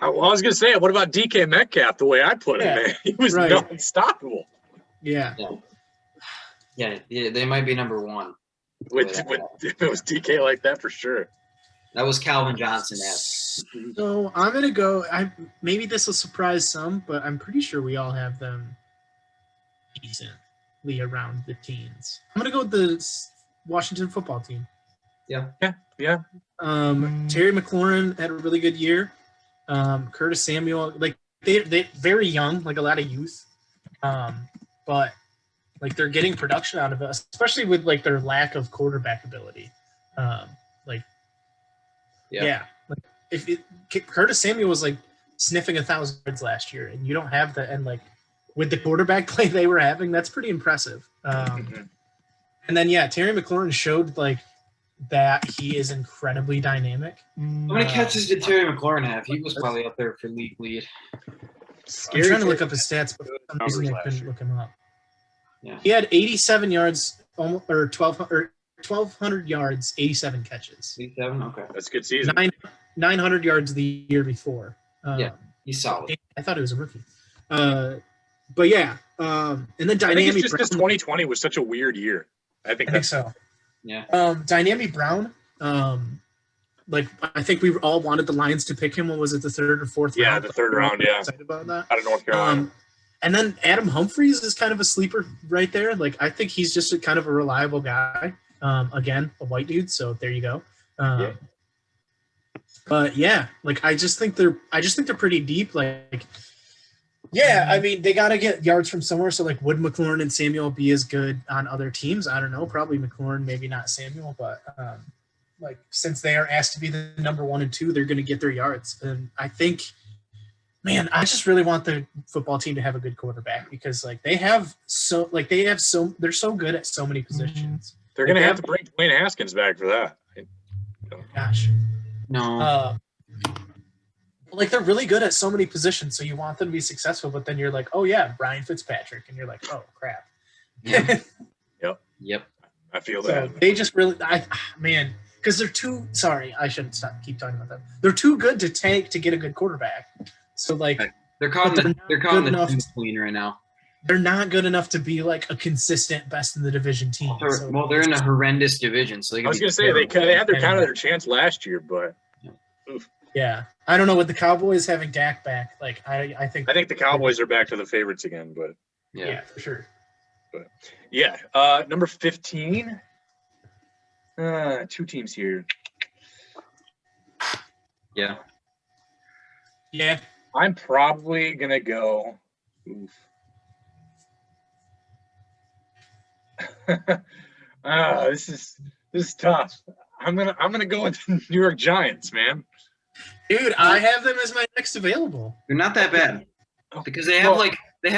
Well, I was gonna say, what about DK Metcalf? The way I put him there, he was unstoppable. Yeah. Yeah, they might be number 1. If it was DK like that, for sure. That was Calvin Johnson. So I'm gonna go. Maybe this will surprise some, but I'm pretty sure we all have them decently around the teens. I'm gonna go with the Washington football team. Yeah. Terry McLaurin had a really good year. Curtis Samuel, like they very young, like a lot of youth, but like they're getting production out of it, especially with like their lack of quarterback ability. Like if Curtis Samuel was like sniffing 1,000 yards last year, and you don't have that, and like with the quarterback play they were having, that's pretty impressive. And then Terry McLaurin showed like that he is incredibly dynamic. How many catches did Terry McLaurin have? He was probably up there for league lead. I'm trying to look up his stats, but for some reason I couldn't look him up. Yeah. He had 87 yards, or 1,200 yards, 87 catches. 87, okay. That's a good season. 900 yards the year before. He's solid. I thought he was a rookie. And then Dynamic. I think it's just 2020 was such a weird year. I think so. Yeah. Dynamic Brown. I think we all wanted the Lions to pick him. What was it, the 3rd or 4th round? Yeah, the 3rd round. Yeah. Excited about that. Out of North Carolina. And then Adam Humphries is kind of a sleeper right there. Like I think he's just a kind of a reliable guy. Again, a white dude. So there you go. But like I just think they're pretty deep. Like, I mean, they got to get yards from somewhere. So like, would McLaurin and Samuel be as good on other teams? I don't know. Probably McLaurin, maybe not Samuel. But like, since they are asked to be the number 1 and 2, they're going to get their yards. And I think, man, I just really want the football team to have a good quarterback because like they're so good at so many positions. They're going to have to bring Dwayne Haskins back for that. Gosh. No. Like they're really good at so many positions, so you want them to be successful, but then you're like, oh yeah, Brian Fitzpatrick, and you're like, oh crap. Yep. I feel So that. they just really, because they're too. Sorry, I shouldn't keep talking about them. They're too good to tank to get a good quarterback. So like they're caught in the between right now. They're not good enough to be like a consistent best in the division team. They're in a horrendous division. So I was going to say they had their chance last year, but oof. Yeah, I don't know with the Cowboys having Dak back. Like I think the Cowboys are back to the favorites again, but yeah for sure. But number 15. 2 teams here. Yeah. I'm probably gonna go. Oof. This is tough. I'm gonna go with the New York Giants, man. Dude, I have them as my next available. They're not that bad because they have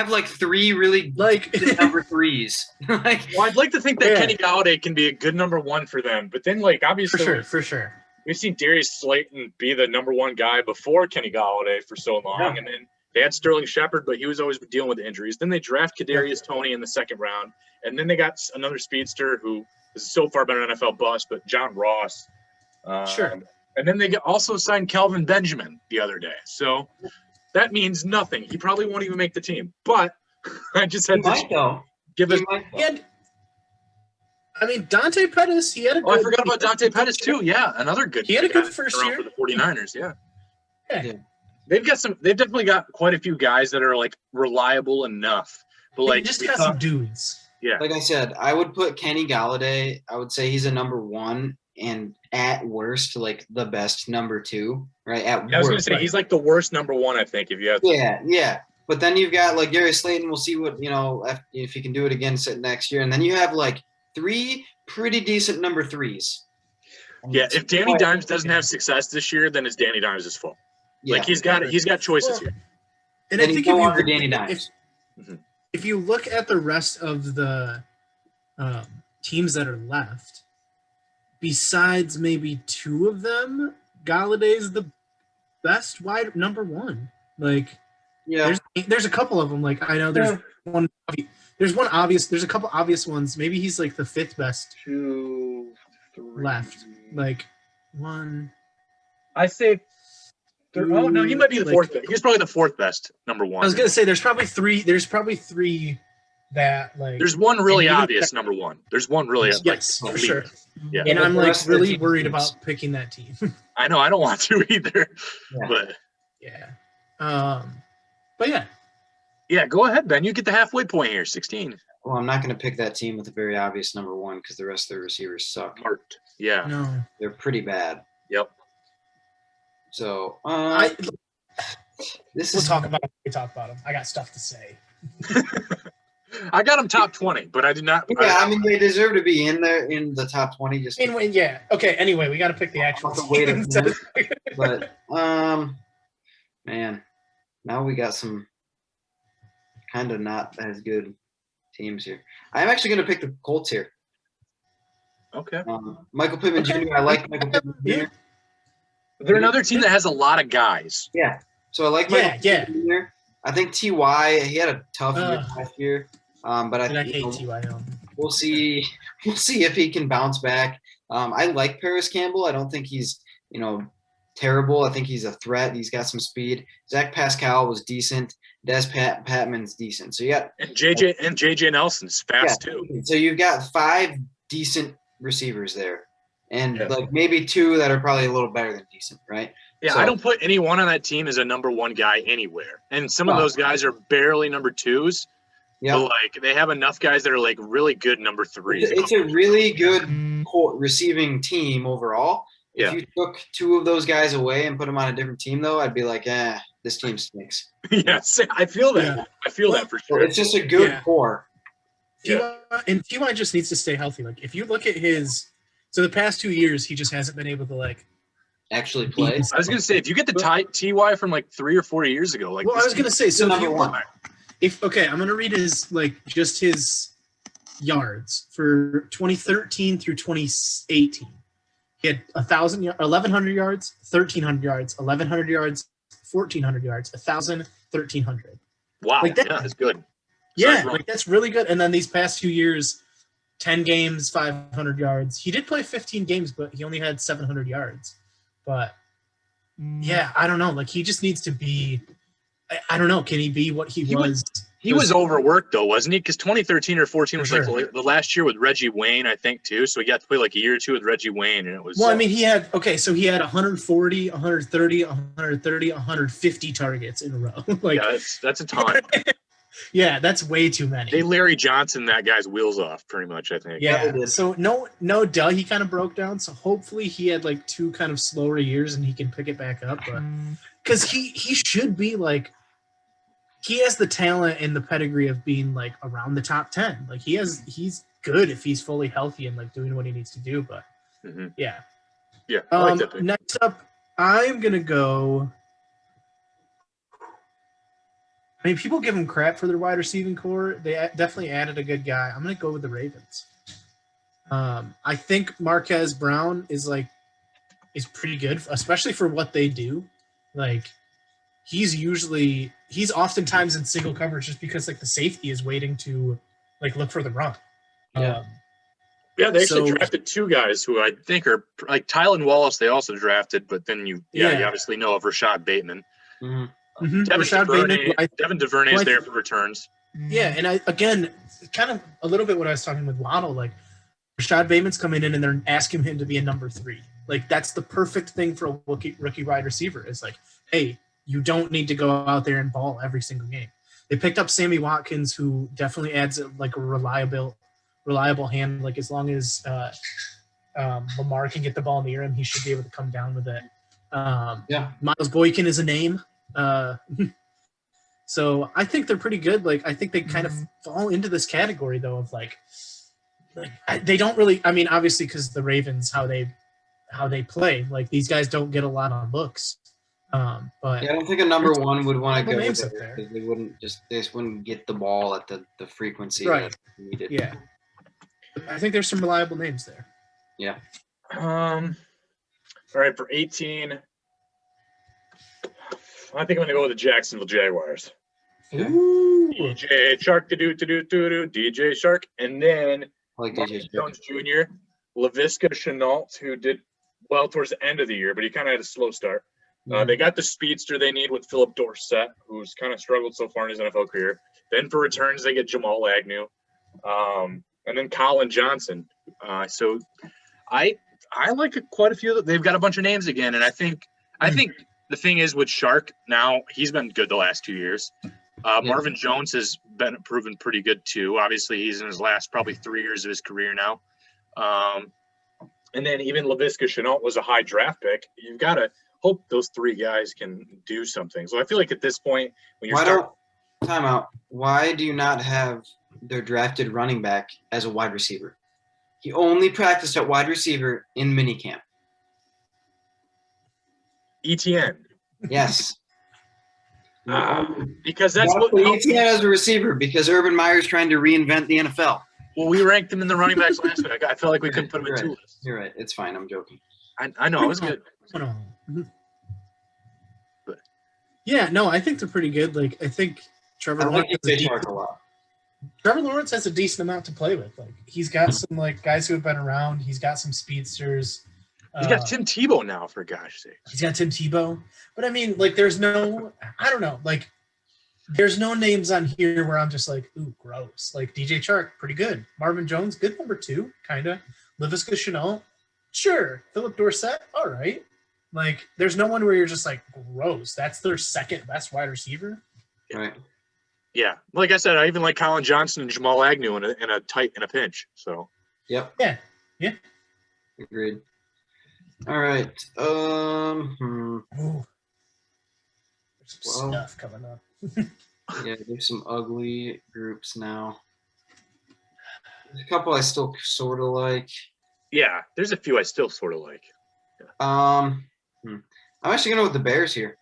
like 3 really like number 3s. Well, I'd like to think that Kenny Galladay can be a good number 1 for them, but then like obviously for sure. We've seen Darius Slayton be the number 1 guy before Kenny Galladay for so long, and then They had Sterling Shepard, but he was always dealing with injuries. Then they draft Kadarius Toney in the second round, and then they got another speedster who has so far been an NFL bust, but John Ross. Sure. And then they also signed Kelvin Benjamin the other day. So that means nothing. He probably won't even make the team. But I just had to give it. I mean, Dante Pettis, he had a good. Oh, I forgot about Dante Pettis too. Yeah, another good. He had a good first year for the 49ers. Yeah. Yeah. They've definitely got quite a few guys that are like reliable enough. But like just got some dudes. Yeah. Like I said, I would put Kenny Galladay. I would say he's a number 1 and at worst like the best number 2, right? I was going to say he's like the worst number 1, I think, if you have to. Yeah. But then you've got like Darius Slayton. We'll see what, if he can do it again next year. And then you have like 3 pretty decent number 3s. Yeah, if Danny Dimes doesn't have success this year, then it's Danny Dimes' fault. Yeah. Like he's got choices here. And I think Danny Dimes. If you look at the rest of the teams that are left, besides maybe 2 of them, Galladay's the best wide number 1. Like, yeah, there's a couple of them. Like I know there's one. There's one obvious. There's a couple obvious ones. Maybe he's like the 5th best 2, 3 left. Like 1. I say. Oh no, he might be the 4th. He's probably the 4th best number 1. I was gonna say there's probably 3. There's probably 3 that like. There's one really obvious number 1. There's one really. Yes, for sure. Yeah, and I'm like really worried about picking that team. I know. I don't want to either. Yeah. But yeah. But yeah. Yeah, go ahead, Ben. You get the halfway point here, 16. Well, I'm not going to pick that team with a very obvious number 1 because the rest of their receivers suck. Marked. Yeah. No. They're pretty bad. Yep. So we'll talk about it when we talk about them. I got stuff to say. I got them top 20, but I did not. Yeah, I mean they deserve to be in there in the top 20. Just yeah. Okay. Anyway, we got to pick the actual. But man, now we got some kind of not as good teams here. I'm actually going to pick the Colts here. Okay. Michael Pittman Jr. I like Michael Pittman Jr. They're another team that has a lot of guys. Yeah. So I like Michael Pittman Jr. I think T.Y. he had a tough year last year, but I hate T.Y. We'll see. We'll see if he can bounce back. I like Paris Campbell. I don't think he's terrible. I think he's a threat. He's got some speed. Zach Pascal was decent. Des Patman's decent. So you got and JJ Nelson's fast too. So you've got 5 decent receivers there, and like maybe 2 that are probably a little better than decent, right? Yeah, so, I don't put anyone on that team as a number 1 guy anywhere, and some of those guys are barely number 2s. Yeah, but like they have enough guys that are like really good number 3s. It's a really good receiving team overall. If you took 2 of those guys away and put them on a different team, though, I'd be like, this team stinks. Yes, I feel that. Yeah. I feel that for sure. It's just a good core. And T.Y. just needs to stay healthy. Like, if you look at so the past 2 years, he just hasn't been able to, like, actually play. I was going to say, if you get the T.Y. from, like, 3 or 4 years ago, like, well, I was going to say, so number 1. I'm going to read just his yards for 2013 through 2018. He had 1,100 yards, 1,300 yards, 1,100 yards, 1,400 yards, 1,000, 1,300. Wow, that's good. Yeah, like that's really good. And then these past 2 years, 10 games, 500 yards. He did play 15 games, but he only had 700 yards. But yeah, I don't know. Like he just needs to be. I don't know. Can he be what he was? He was overworked though, wasn't he? Because 2013 or 14 was like the last year with Reggie Wayne, I think, too. So he got to play like a year or 2 with Reggie Wayne, and it was. Well, I mean, he had 140, 130, 130, 150 targets in a row. Like, yeah, that's a ton. Yeah, that's way too many. They Larry Johnson that guy's wheels off, pretty much, I think. Yeah. So no duh, he kind of broke down. So hopefully he had like 2 kind of slower years and he can pick it back up. But because he should be like. He has the talent and the pedigree of being like around the top 10. Like he's good if he's fully healthy and like doing what he needs to do. But yeah. I like that pick. Next up, I'm gonna go. I mean, people give him crap for their wide receiving core. They definitely added a good guy. I'm gonna go with the Ravens. I think Marquez Brown is pretty good, especially for what they do. Like he's usually he's oftentimes in single coverage just because like the safety is waiting to like look for the run. Yeah. Yeah, they actually So- drafted 2 guys who I think are like Tylan Wallace. They also drafted, but then you obviously know of Rashad Bateman. Mhm. Rashad Bateman. Devin DuVernay is there for returns. Yeah, and again, kind of a little bit what I was talking with Waddle, like Rashad Bateman's coming in and they're asking him to be a number 3. Like that's the perfect thing for a rookie wide receiver. Is like, hey, you don't need to go out there and ball every single game. They picked up Sammy Watkins, who definitely adds like a reliable hand. Like as long as Lamar can get the ball near him, he should be able to come down with it. Miles Boykin is a name. So I think they're pretty good. Like I think they kind of fall into this category though of like they don't really. I mean, obviously because the Ravens how they play. Like these guys don't get a lot on looks. But Yeah, I don't think a number 1 would want to go names with up there. because they just wouldn't get the ball at the frequency Right. that needed. Yeah, I think there's some reliable names there. Yeah. All right, for 18, I think I'm gonna go with the Jacksonville Jaguars. Ooh. DJ Shark, DJ Shark, and then I like Marvin DJ Jones Jr., LaVisca Chenault, who did well towards the end of the year, but he kind of had a slow start. They got the speedster they need with Philip Dorsett, who's kind of struggled so far in his NFL career. Then for returns, they get Jamal Agnew, and then Colin Johnson. So I like quite a few. They've got a bunch of names again, and I think the thing is with Shark now, he's been good the last 2 years. Marvin Jones has been proven pretty good too. Obviously, he's in his last probably 3 years of his career now. And then even LaVisca Chenault was a high draft pick. You've got to hope those 3 guys can do something. So I feel like at this point, when you're time out. Why do you not have their drafted running back as a wide receiver? He only practiced at wide receiver in minicamp. ETN. Yes. Because that's what ETN as a receiver because Urban Meyer's trying to reinvent the NFL. Well, we ranked him in the running backs last week. I felt like we couldn't put him in 2 lists. You're right. It's fine. I'm joking. I know. It was good. Yeah, no, I think they're pretty good. Like I think Trevor Lawrence has a decent amount to play with. Like he's got some like guys who have been around. He's got some speedsters. He's got Tim Tebow now, for gosh sake. He's got Tim Tebow. But I mean, like there's no names on here where I'm just like, ooh, gross. Like DJ Chark, pretty good. Marvin Jones, good number 2, kind of. LaVisca Chenault, sure. Philip Dorsett, all right. Like, there's no one where you're just like, gross. That's their second best wide receiver. Right. Yeah. Like I said, I even like Colin Johnson and Jamal Agnew in a pinch. So. Yep. Yeah. Agreed. All right. Ooh. There's some stuff coming up. Yeah, there's some ugly groups now. There's a couple I still sort of like. Yeah, there's a few I still sort of like. Yeah. I'm actually going to go with the Bears here.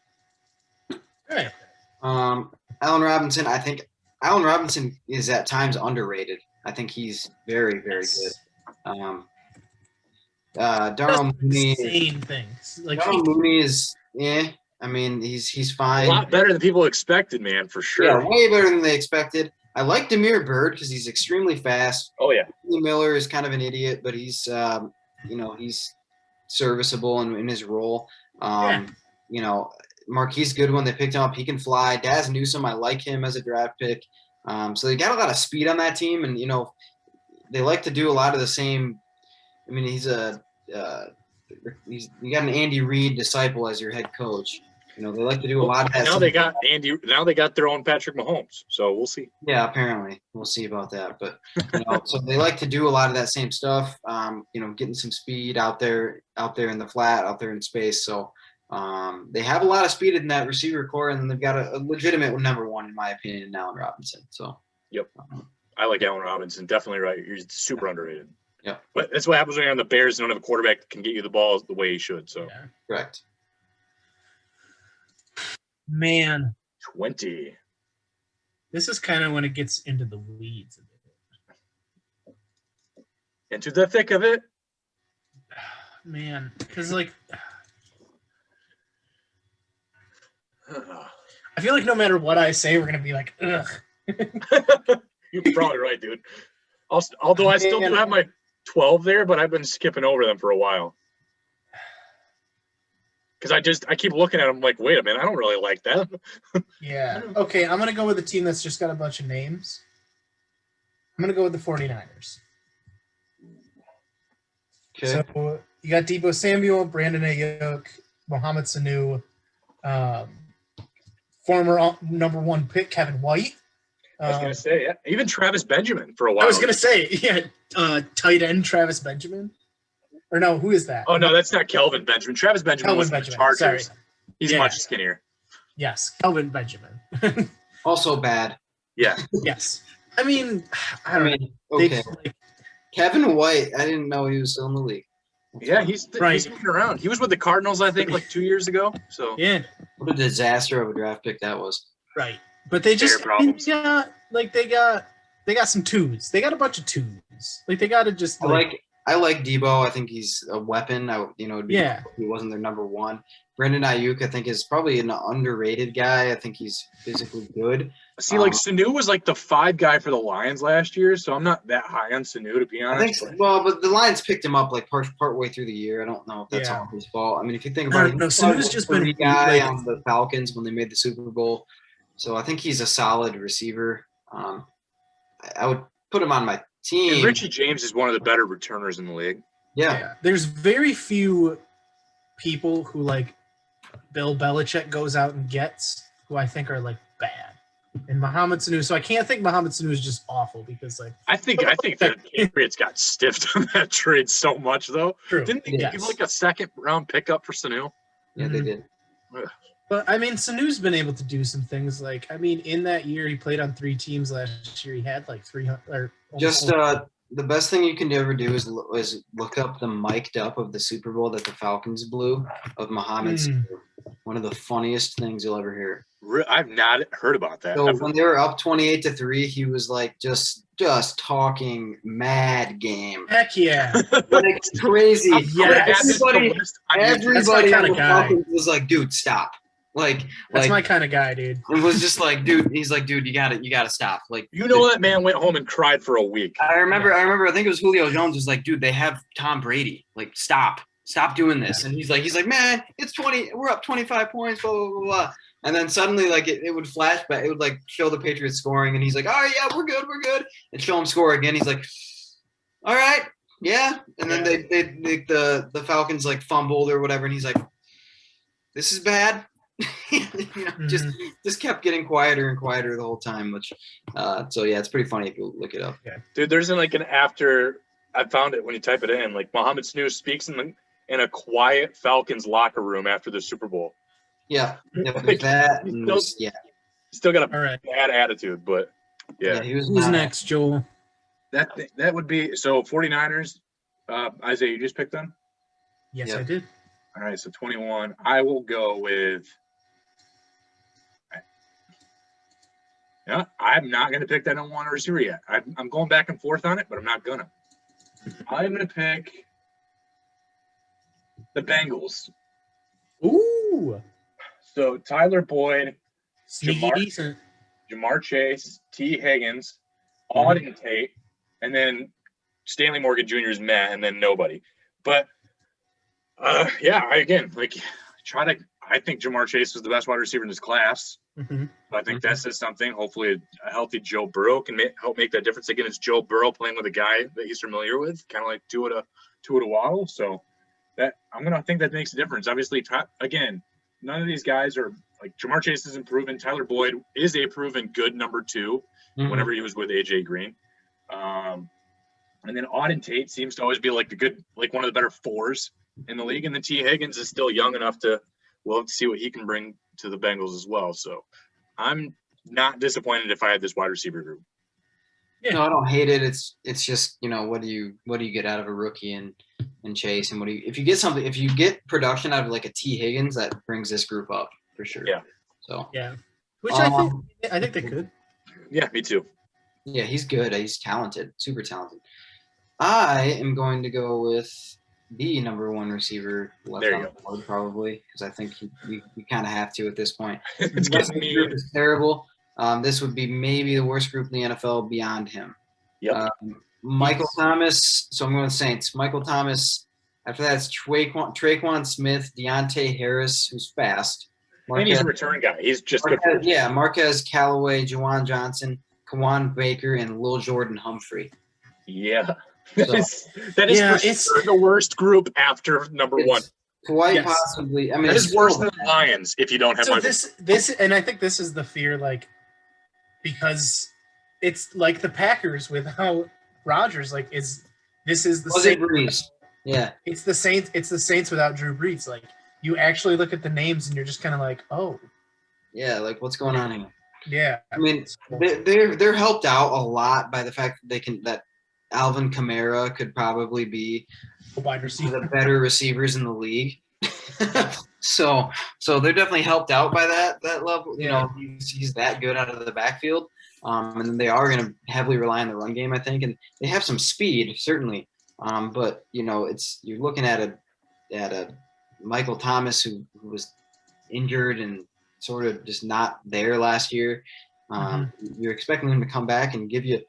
All right. Allen Robinson, I think Allen Robinson is at times underrated. I think he's very, very good. Darnell Mooney. Insane things. Like Darnell Mooney is, I mean, he's fine. A lot better than people expected, man, for sure. Yeah, way better than they expected. I like Damiere Byrd because he's extremely fast. Oh yeah. Lee Miller is kind of an idiot, but he's he's serviceable in his role. Marquise Goodwin, they picked him up. He can fly. Daz Newsome, I like him as a draft pick. So they got a lot of speed on that team, and they like to do a lot of the same. I mean, you got an Andy Reid disciple as your head coach. They like to do a lot of that. Now they got Andy. Now they got their own Patrick Mahomes. So we'll see. Yeah, apparently we'll see about that. But so they like to do a lot of that same stuff. Getting some speed out there in the flat, out there in space. So they have a lot of speed in that receiver core, and they've got a legitimate number 1 in my opinion, Allen Robinson. So yep, I like Allen Robinson. Definitely right. He's super underrated. Yeah, but that's what happens when you're on the Bears and don't have a quarterback that can get you the ball the way he should. So correct. Man, 20. This is kind of when it gets into the weeds a bit. Into the thick of it? Man, because like I feel like no matter what I say, we're gonna be like, ugh. You're probably right, dude. Although I still do have my 12 there, but I've been skipping over them for a while. Because I keep looking at them like, wait a minute, I don't really like that. Yeah. Okay, I'm gonna go with a team that's just got a bunch of names. I'm gonna go with the 49ers. Okay. So you got Deebo Samuel, Brandon Ayuk, Mohamed Sanu, former number 1 pick Kevin White. I was gonna say, yeah. Even Travis Benjamin for a while. I was gonna say, yeah, tight end Travis Benjamin. Or no, who is that? Oh no, that's not Kelvin Benjamin. Travis Benjamin was Benjamin. the Chargers. Sorry. He's much skinnier. Yes, Kelvin Benjamin. Also bad. Yeah. Yes. I mean, I don't know. Okay. Kevin White, I didn't know he was still in the league. Yeah, he's moving around. He was with the Cardinals, I think, like 2 years ago. So yeah. What a disaster of a draft pick that was. Right. But they just problems. Yeah, like they got some twos. They got a bunch of twos. Like they got to just I like Deebo. I think he's a weapon. It'd be Yeah. cool if he wasn't their number 1. Brandon Ayuk, I think, is probably an underrated guy. I think he's physically good. See, like Sanu was like the 5 guy for the Lions last year, so I'm not that high on Sanu, to be honest. But the Lions picked him up like part way through the year. I don't know if that's all his fault. I mean, if you think about it, Sanu's just been the guy on the Falcons when they made the Super Bowl. So I think he's a solid receiver. I would put him on my team. And Richie James is one of the better returners in the league. Yeah. There's very few people who like Bill Belichick goes out and gets who I think are like bad. And Mohamed Sanu, so I can't think Mohamed Sanu is just awful because like I think the Patriots got stiffed on that trade so much though. True. Didn't they give like a second round pickup for Sanu? Yeah, they did. But I mean, Sanu's been able to do some things. Like, I mean, in that year, he played on 3 teams last year. He had like 300. Or just the best thing you can ever do is look up the mic'd up of the Super Bowl that the Falcons blew of Mohamed Sanu. One of the funniest things you'll ever hear. I've not heard about that. So when they were up 28-3, he was like just talking mad game. Heck yeah. Like crazy. Yeah, everybody on the Falcons was like, dude, stop. That's my kind of guy, dude. It was just like, dude, he's like, dude, you gotta stop. Like, that man went home and cried for a week. I remember, I think it was Julio Jones was like, dude, they have Tom Brady. Like, stop doing this. And he's like, man, it's 20, we're up 25 points, blah, blah, blah, blah. And then suddenly, like, it would flash back. It would, like, show the Patriots scoring. And he's like, all right, yeah, we're good. And show him score again. He's like, all right, yeah. And then the Falcons, like, fumbled or whatever. And he's like, this is bad. Just kept getting quieter and quieter the whole time. Which, so, yeah, it's pretty funny if you look it up. Yeah. Dude, there's like an after – I found it when you type it in. Like, Mohamed Sanu speaks in a quiet Falcons locker room after the Super Bowl. Yeah, like, that. Still got a bad attitude, but yeah. Who's next, Joel? That would be so 49ers. Isaiah, you just picked them? Yes, I did. All right, so 21. I will go with. Yeah, I'm not going to pick that number 1 receiver yet. I'm going back and forth on it, but I'm not gonna. I'm going to pick the Bengals. Ooh. So Tyler Boyd, Decent. Jamar Chase, T. Higgins, Auden Tate, and then Stanley Morgan Jr. is meh, and then nobody. But I think Jamar Chase was the best wide receiver in this class. I think that says something. Hopefully a healthy Joe Burrow can help make that difference. Again, it's Joe Burrow playing with a guy that he's familiar with, kind of like Tua to Waddle. So that I think that makes a difference. Obviously, again, none of these guys are like Jamar Chase isn't proven. Tyler Boyd is a proven good number 2 whenever he was with AJ Green. And then Auden Tate seems to always be like one of the better 4s in the league. And then T. Higgins is still young enough we'll have to see what he can bring to the Bengals as well. So I'm not disappointed if I had this wide receiver group. Yeah. No, I don't hate it. It's just, what do you get out of a rookie and Chase, and if you get production out of like a T. Higgins, that brings this group up for sure. Yeah. So yeah, which I think they could. Yeah, me too. Yeah, he's good. He's talented, super talented. I am going to go with the number one receiver left There you on go. the board, probably, because I think you kind of have to at this point. It's The rest getting of the group mean. is terrible. This would be maybe the worst group in the NFL beyond him. Yep. Michael Thomas. So I'm going Saints. Michael Thomas. After that, it's Traquan Smith, Deontay Harris, who's fast. And he's a return guy. He's just good for return. Yeah, Marquez Callaway, Juwan Johnson, Kawan Baker, and Lil Jordan Humphrey. Yeah. So, That is for sure the worst group after number one. Quite possibly. I mean, that is worse than the Lions if you don't have Michael. This, and I think this is the fear, like, because it's like the Packers without Rodgers. Like, this is the Saints. Yeah, it's the Saints. It's the Saints without Drew Brees. Like, you actually look at the names and you're just kind of like, oh, yeah, like what's going on here? Yeah, I mean, they're helped out a lot by the fact that Alvin Kamara could probably be a wide receiver, the better receivers in the league. so they're definitely helped out by that level. You know, he's that good out of the backfield. And then they are going to heavily rely on the run game, I think, and they have some speed certainly. But you know, you're looking at a Michael Thomas who was injured and sort of just not there last year. You're expecting him to come back and give you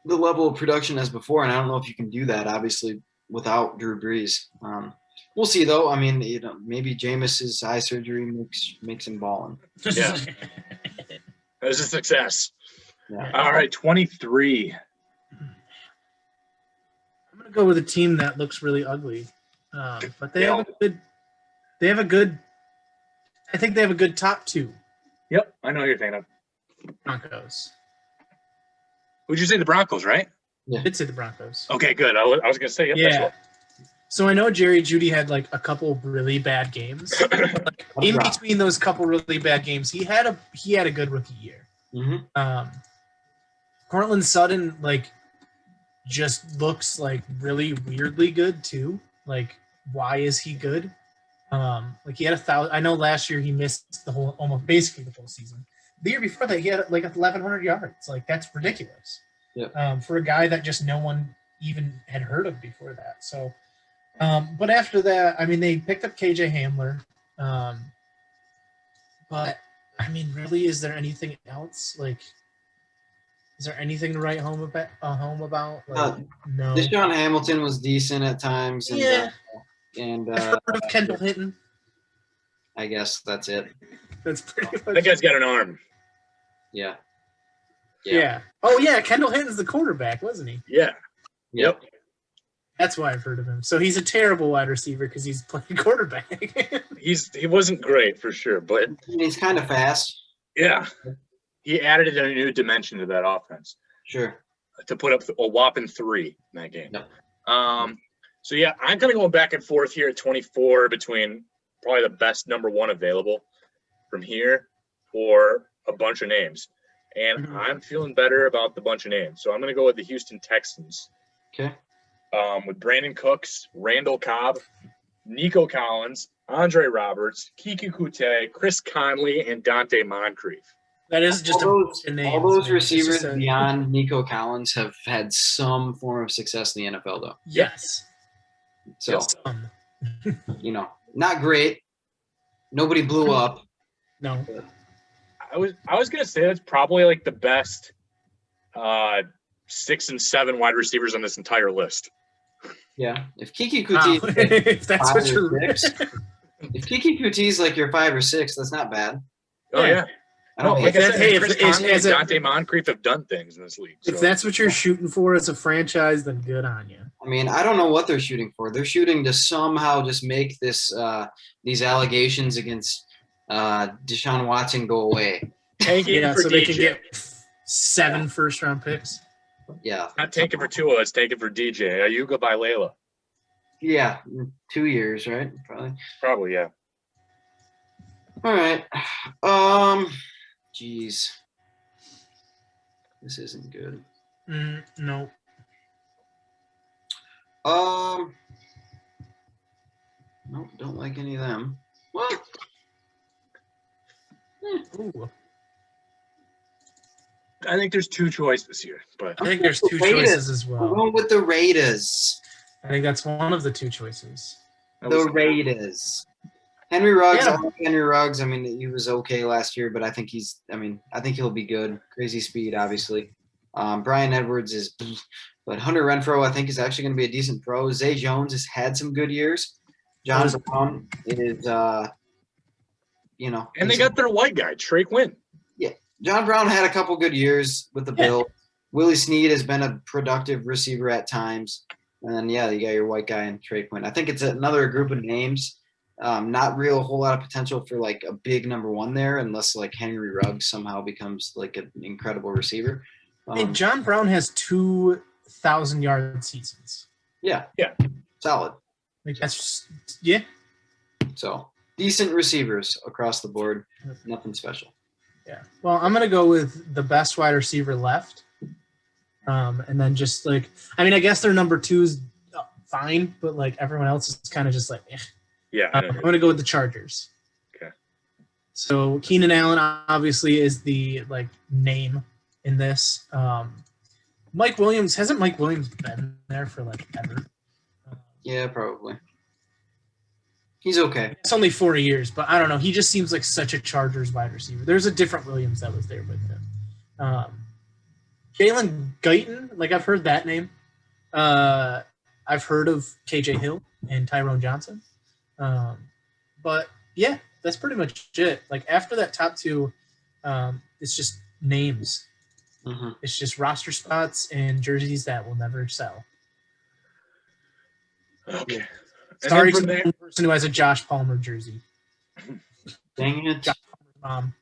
the level of production as before, and I don't know if you can do that, obviously, without Drew Brees. We'll see, though. I mean, you know, maybe Jameis's eye surgery makes him balling. Yeah, that's a success. Yeah. All right, 23. I'm gonna go with a team that looks really ugly, but they have a good. I think they have a good top two. Yep, I know who you're thinking of. Broncos. Would you say the Broncos, right? Yeah. I did say the Broncos. Okay, good. I was going to say, yeah. So I know Jerry Jeudy had like a couple really bad games. Like, in between those couple really bad games, he had a good rookie year. Mm-hmm. Cortland Sutton like just looks like really weirdly good too. Like, why is he good? Like he had 1,000. I know last year he missed almost basically the whole season. The year before that, he had like 1,100 yards. Like, that's ridiculous. Yeah. For a guy that just no one even had heard of before that. So, but after that, I mean, they picked up KJ Hamler. But I mean, really, is there anything else? Like, is there anything to write home about? Like, no. Deshaun Hamilton was decent at times. And, yeah. And I've heard of Kendall Hinton. I guess that's it. That's pretty much. That guy's got an arm. Yeah. Oh yeah, Kendall Hinton's the quarterback, wasn't he? Yeah. Yep. That's why I've heard of him. So he's a terrible wide receiver because he's playing quarterback. He wasn't great for sure, but he's kind of fast. Yeah. He added a new dimension to that offense. Sure. To put up a whopping 3 in that game. Yep. So yeah, I'm kind of going back and forth here at 24 between probably the best number one available from here or a bunch of names. And I'm feeling better about the bunch of names. So I'm going to go with the Houston Texans. Okay. With Brandon Cooks, Randall Cobb, Nico Collins, Andre Roberts, Kiki Kute, Chris Conley, and Dante Moncrief. That is just all those receivers beyond Nico Collins have had some form of success in the NFL, though. Yes. So, you know, not great. Nobody blew up. No. I was gonna say that's probably like the best 6 and 7 wide receivers on this entire list. Yeah, if Kiki Kuti, if that's what you're if Kiki Kuti's like your 5 or 6, that's not bad. Oh yeah. I don't like I said, hey, Chris Conley and Dante Moncrief have done things in this league. If that's what you're shooting for as a franchise, then good on you. I mean, I don't know what they're shooting for. They're shooting to somehow just make this these allegations against Deshaun Watson go away. Tanking for so DJ. They can get 7 first-round picks. Yeah. Not tanking for Tua, it's tanking for DJ. Ayuga by Layla. Yeah, 2 years, right? Probably, yeah. All right. Jeez. This isn't good. No. Nope, don't like any of them. What? Ooh. I think there's 2 choices here, but I think there's 2 choices as well. We're going with the Raiders. I think that's one of the two choices. The Raiders. Henry Ruggs. Yeah. I like Henry Ruggs. I mean, he was okay last year, but I think I think he'll be good. Crazy speed, obviously. Brian Edwards is, but Hunter Renfrow, I think, is actually going to be a decent pro. Zay Jones has had some good years. John Brown is, And they got their white guy, Trey Quinn. Yeah. John Brown had a couple good years with the Bills. Willie Snead has been a productive receiver at times. And then, you got your white guy and Trey Quinn. I think it's another group of names. Not real whole lot of potential for like a big number one there, unless like Henry Ruggs somehow becomes like an incredible receiver. And John Brown has 2,000-yard seasons. Yeah. Solid. Like that's yeah. So decent receivers across the board. Nothing special. Yeah. Well, I'm gonna go with the best wide receiver left. And then just like, I mean, I guess their number two is fine, but like everyone else is kind of just like, eh. Yeah. I'm going to go with the Chargers. Okay. So Keenan Allen obviously is the like name in this. Mike Williams, hasn't Mike Williams been there for like ever? Yeah, probably. He's okay. It's only 4 years, but I don't know. He just seems like such a Chargers wide receiver. There's a different Williams that was there with him. Jalen Guyton, like I've heard that name. I've heard of KJ Hill and Tyrone Johnson. But yeah, that's pretty much it. Like after that top two, it's just names. Mm-hmm. It's just roster spots and jerseys that will never sell. Okay. Sorry to the person who has a Josh Palmer jersey. Dang it. Josh Palmer's mom.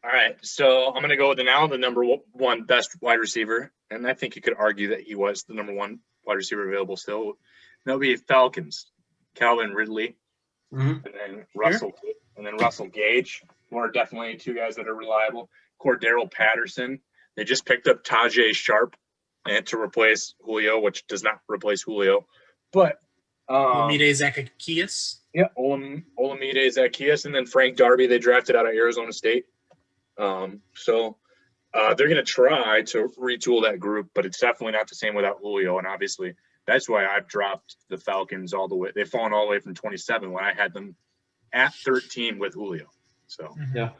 All right, so I'm going to go with the number one best wide receiver, and I think you could argue that he was the number one wide receiver available still. That would be Falcons, Calvin Ridley, and then Russell Gage, who are definitely two guys that are reliable. Cordero Patterson. They just picked up Tajay Sharp and to replace Julio, which does not replace Julio, but Olamide Zacchaeus. Yeah, Olamide Zacchaeus, and then Frank Darby. They drafted out of Arizona State. So they're going to try to retool that group, but it's definitely not the same without Julio. And obviously that's why I've dropped the Falcons all the way. They've fallen all the way from 27 when I had them at 13 with Julio. So, yeah.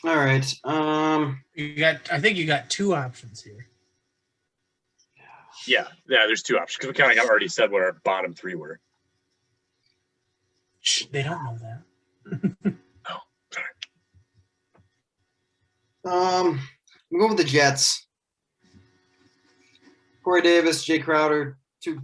All right. I think you got two options here. Yeah, there's two options because we kind of already said what our bottom three were. Shh, they don't know that. I'm going with the Jets. Corey Davis, Jay Crowder, two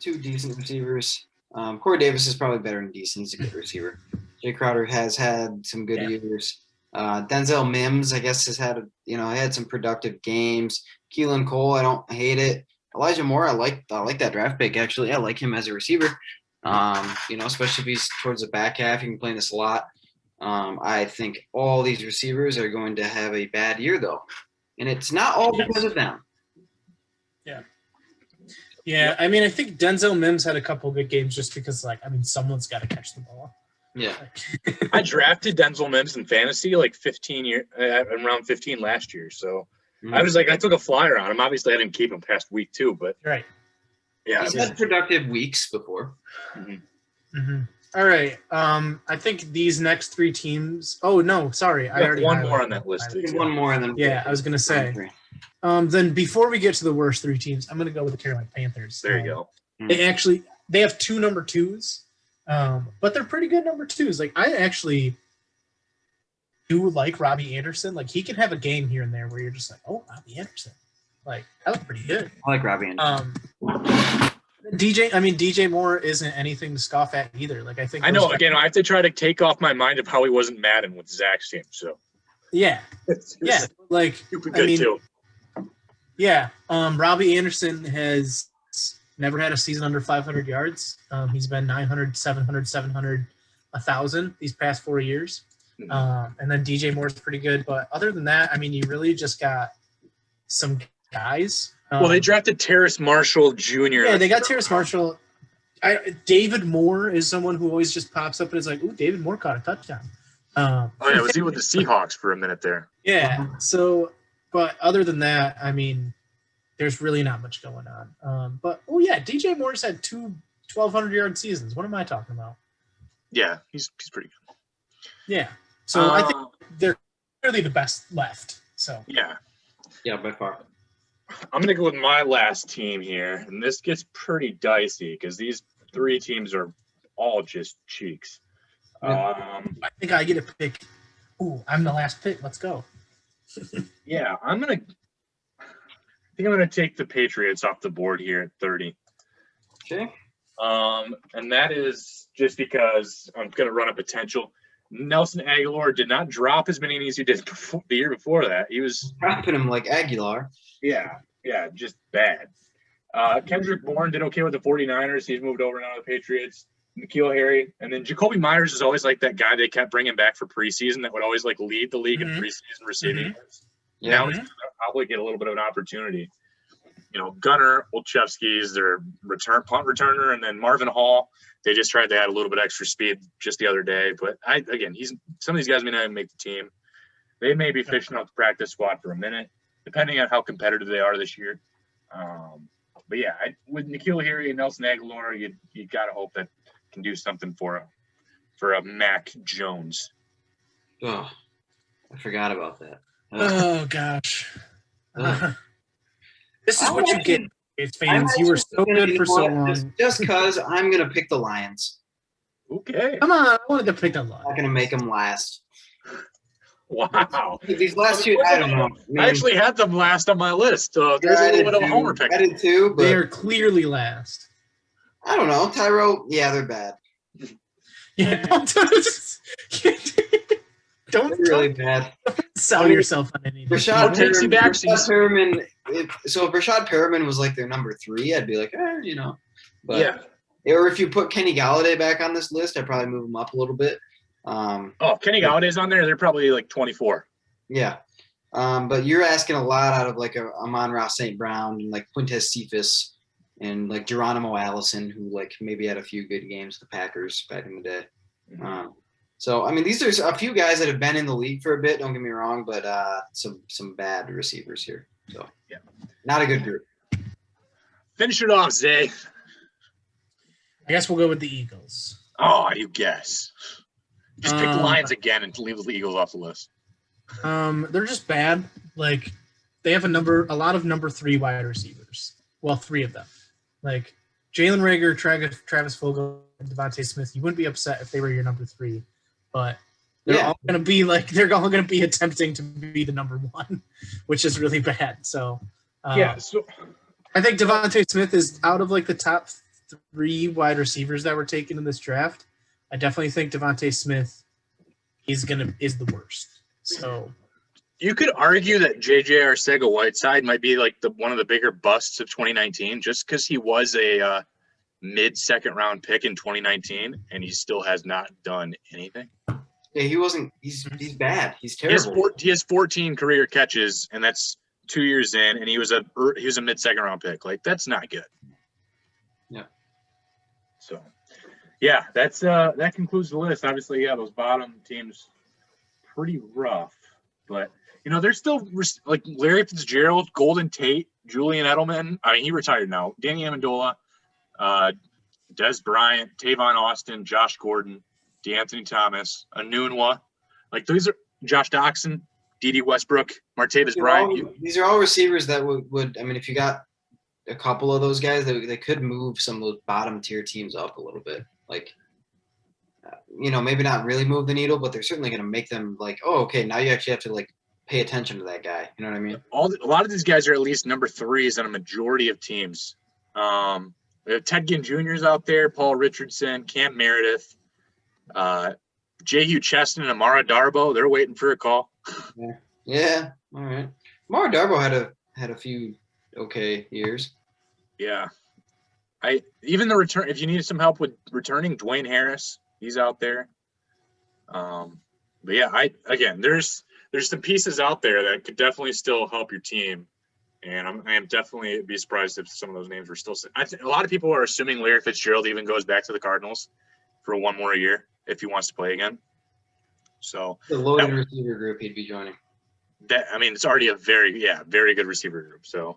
decent receivers. Corey Davis is probably better than decent. He's a good receiver. Jay Crowder has had some good years. Denzel Mims, I guess, has had had some productive games. Keelan Cole, I don't hate it. Elijah Moore, I like that draft pick actually. I like him as a receiver. Especially if he's towards the back half, he can play in the slot. I think all these receivers are going to have a bad year though, and it's not all because of them. Yeah. I mean, I think Denzel Mims had a couple good games just because, someone's got to catch the ball. Yeah. I drafted Denzel Mims in fantasy like 15 around 15 last year. So I was I took a flyer on him. Obviously, I didn't keep him past week 2, but right. Yeah, he's had productive weeks before. Mm-hmm. Mm-hmm. All right. I think these next three teams. Oh no, sorry, I already one more on that list. One more, and then I was gonna say. Then before we get to the worst three teams, I'm gonna go with the Carolina Panthers. There you go. They have two number twos, but they're pretty good number twos. Like I actually do like Robbie Anderson. Like he can have a game here and there where you're just like, oh, Robbie Anderson. Like that was pretty good. I like Robbie Anderson. DJ Moore isn't anything to scoff at either. Like I know. Again, I have to try to take off my mind of how he wasn't Madden with Zach's team. So yeah. Like super good too. Yeah. Robbie Anderson has never had a season under 500 yards. He's been 900, 700, 700, 1,000 these past 4 years. And then DJ Moore's pretty good. But other than that, you really just got some guys. Well, they drafted Terrace Marshall Jr. Yeah, they got Terrace Marshall. David Moore is someone who always just pops up and is like, ooh, David Moore caught a touchdown. Was he with the Seahawks for a minute there? Yeah. So, but other than that, there's really not much going on. But DJ Moore's had 2 1,200-yard seasons. What am I talking about? Yeah, he's pretty good. Yeah. So I think they're clearly the best left. So yeah, by far. I'm gonna go with my last team here, and this gets pretty dicey because these 3 teams are all just cheeks. I think I get a pick. Ooh, I'm the last pick. Let's go. Yeah, I think I'm gonna take the Patriots off the board here at 30. Okay. And that is just because I'm gonna run a potential. Nelson Aguilar did not drop as many as he did the year before that. He was dropping him like Aguilar. Yeah, just bad. Kendrick Bourne did okay with the 49ers. He's moved over now to the Patriots. N'Keal Harry. And then Jacoby Myers is always like that guy they kept bringing back for preseason that would always like lead the league in preseason receiving yards. Yeah. Now he's going to probably get a little bit of an opportunity. Gunnar Olszewski is their punt returner, and then Marvin Hall. They just tried to add a little bit extra speed just the other day. But some of these guys may not even make the team. They may be fishing out the practice squad for a minute, depending on how competitive they are this year. But yeah, with N'Keal Harry and Nelson Aguilar, you got to hope that can do something for a Mac Jones. Oh, I forgot about that. Oh gosh. This is what you get, Patriots fans. You were so good for so long. Just because I'm going to pick the Lions. Okay. Come on. I wanted to pick the Lions. I'm not going to make them last. Wow. These last 2, I don't know. I actually had them last on my list. There's a little bit of a homer pick. I did too, but they are clearly last. I don't know. Tyro, yeah, they're bad. Yeah, don't really bad. Sell yourself on anything. Rashad Perriman. So if Rashad Perriman was like their number 3, I'd be like, But yeah. Or if you put Kenny Galladay back on this list, I'd probably move him up a little bit. Kenny Galladay's on there. They're probably like 24. Yeah. But you're asking a lot out of like a Amon-Ra St. Brown and like Quintez Cephas and like Geronimo Allison, who like maybe had a few good games with the Packers back in the day. So, I mean, these are a few guys that have been in the league for a bit, don't get me wrong, but some bad receivers here. So, yeah, not a good group. Finish it off, Zay. I guess we'll go with the Eagles. Oh, you guess. Just pick the Lions again and leave the Eagles off the list. They're just bad. Like, they have a lot of number 3 wide receivers. Well, 3 of them. Like, Jalen Reagor, Travis Fulgham, and Davante Smith. You wouldn't be upset if they were your number 3. But they're all going to be attempting to be the number 1, which is really bad. So, so I think Davante Smith is out of like the top 3 wide receivers that were taken in this draft. I definitely think Davante Smith is the worst. So you could argue that J.J. Arcega-Whiteside might be like one of the bigger busts of 2019, just because he was a mid-second round pick in 2019, and he still has not done anything. Yeah, he wasn't. He's bad. He's terrible. He has 14 career catches, and that's 2 years in, and he was a mid-second round pick. Like, that's not good. Yeah. So, yeah, that concludes the list. Obviously, yeah, those bottom teams pretty rough, but they're still like Larry Fitzgerald, Golden Tate, Julian Edelman. I mean, he retired now. Danny Amendola. Des Bryant, Tavon Austin, Josh Gordon, DeAnthony Thomas, Anunwa. Like, these are Josh Doxson, D.D. Westbrook, Martavis Bryant. These are all receivers that would I mean, if you got a couple of those guys, they could move some of those bottom tier teams up a little bit. Like, maybe not really move the needle, but they're certainly going to make them like, oh, okay, now you actually have to like pay attention to that guy. You know what I mean? A lot of these guys are at least number 3s on a majority of teams. We have Ted Ginn Jr.'s out there, Paul Richardson, Cam Meredith, Jehu Cheston, and Amara Darboh. They're waiting for a call. Yeah. All right. Amara Darboh had a few okay years. Yeah. Even the return, if you need some help with returning, Dwayne Harris, he's out there. But yeah, there's some pieces out there that could definitely still help your team. And I am definitely be surprised if some of those names were still. A lot of people are assuming Larry Fitzgerald even goes back to the Cardinals for one more year if he wants to play again. So the loaded receiver group he'd be joining. It's already a very good receiver group. So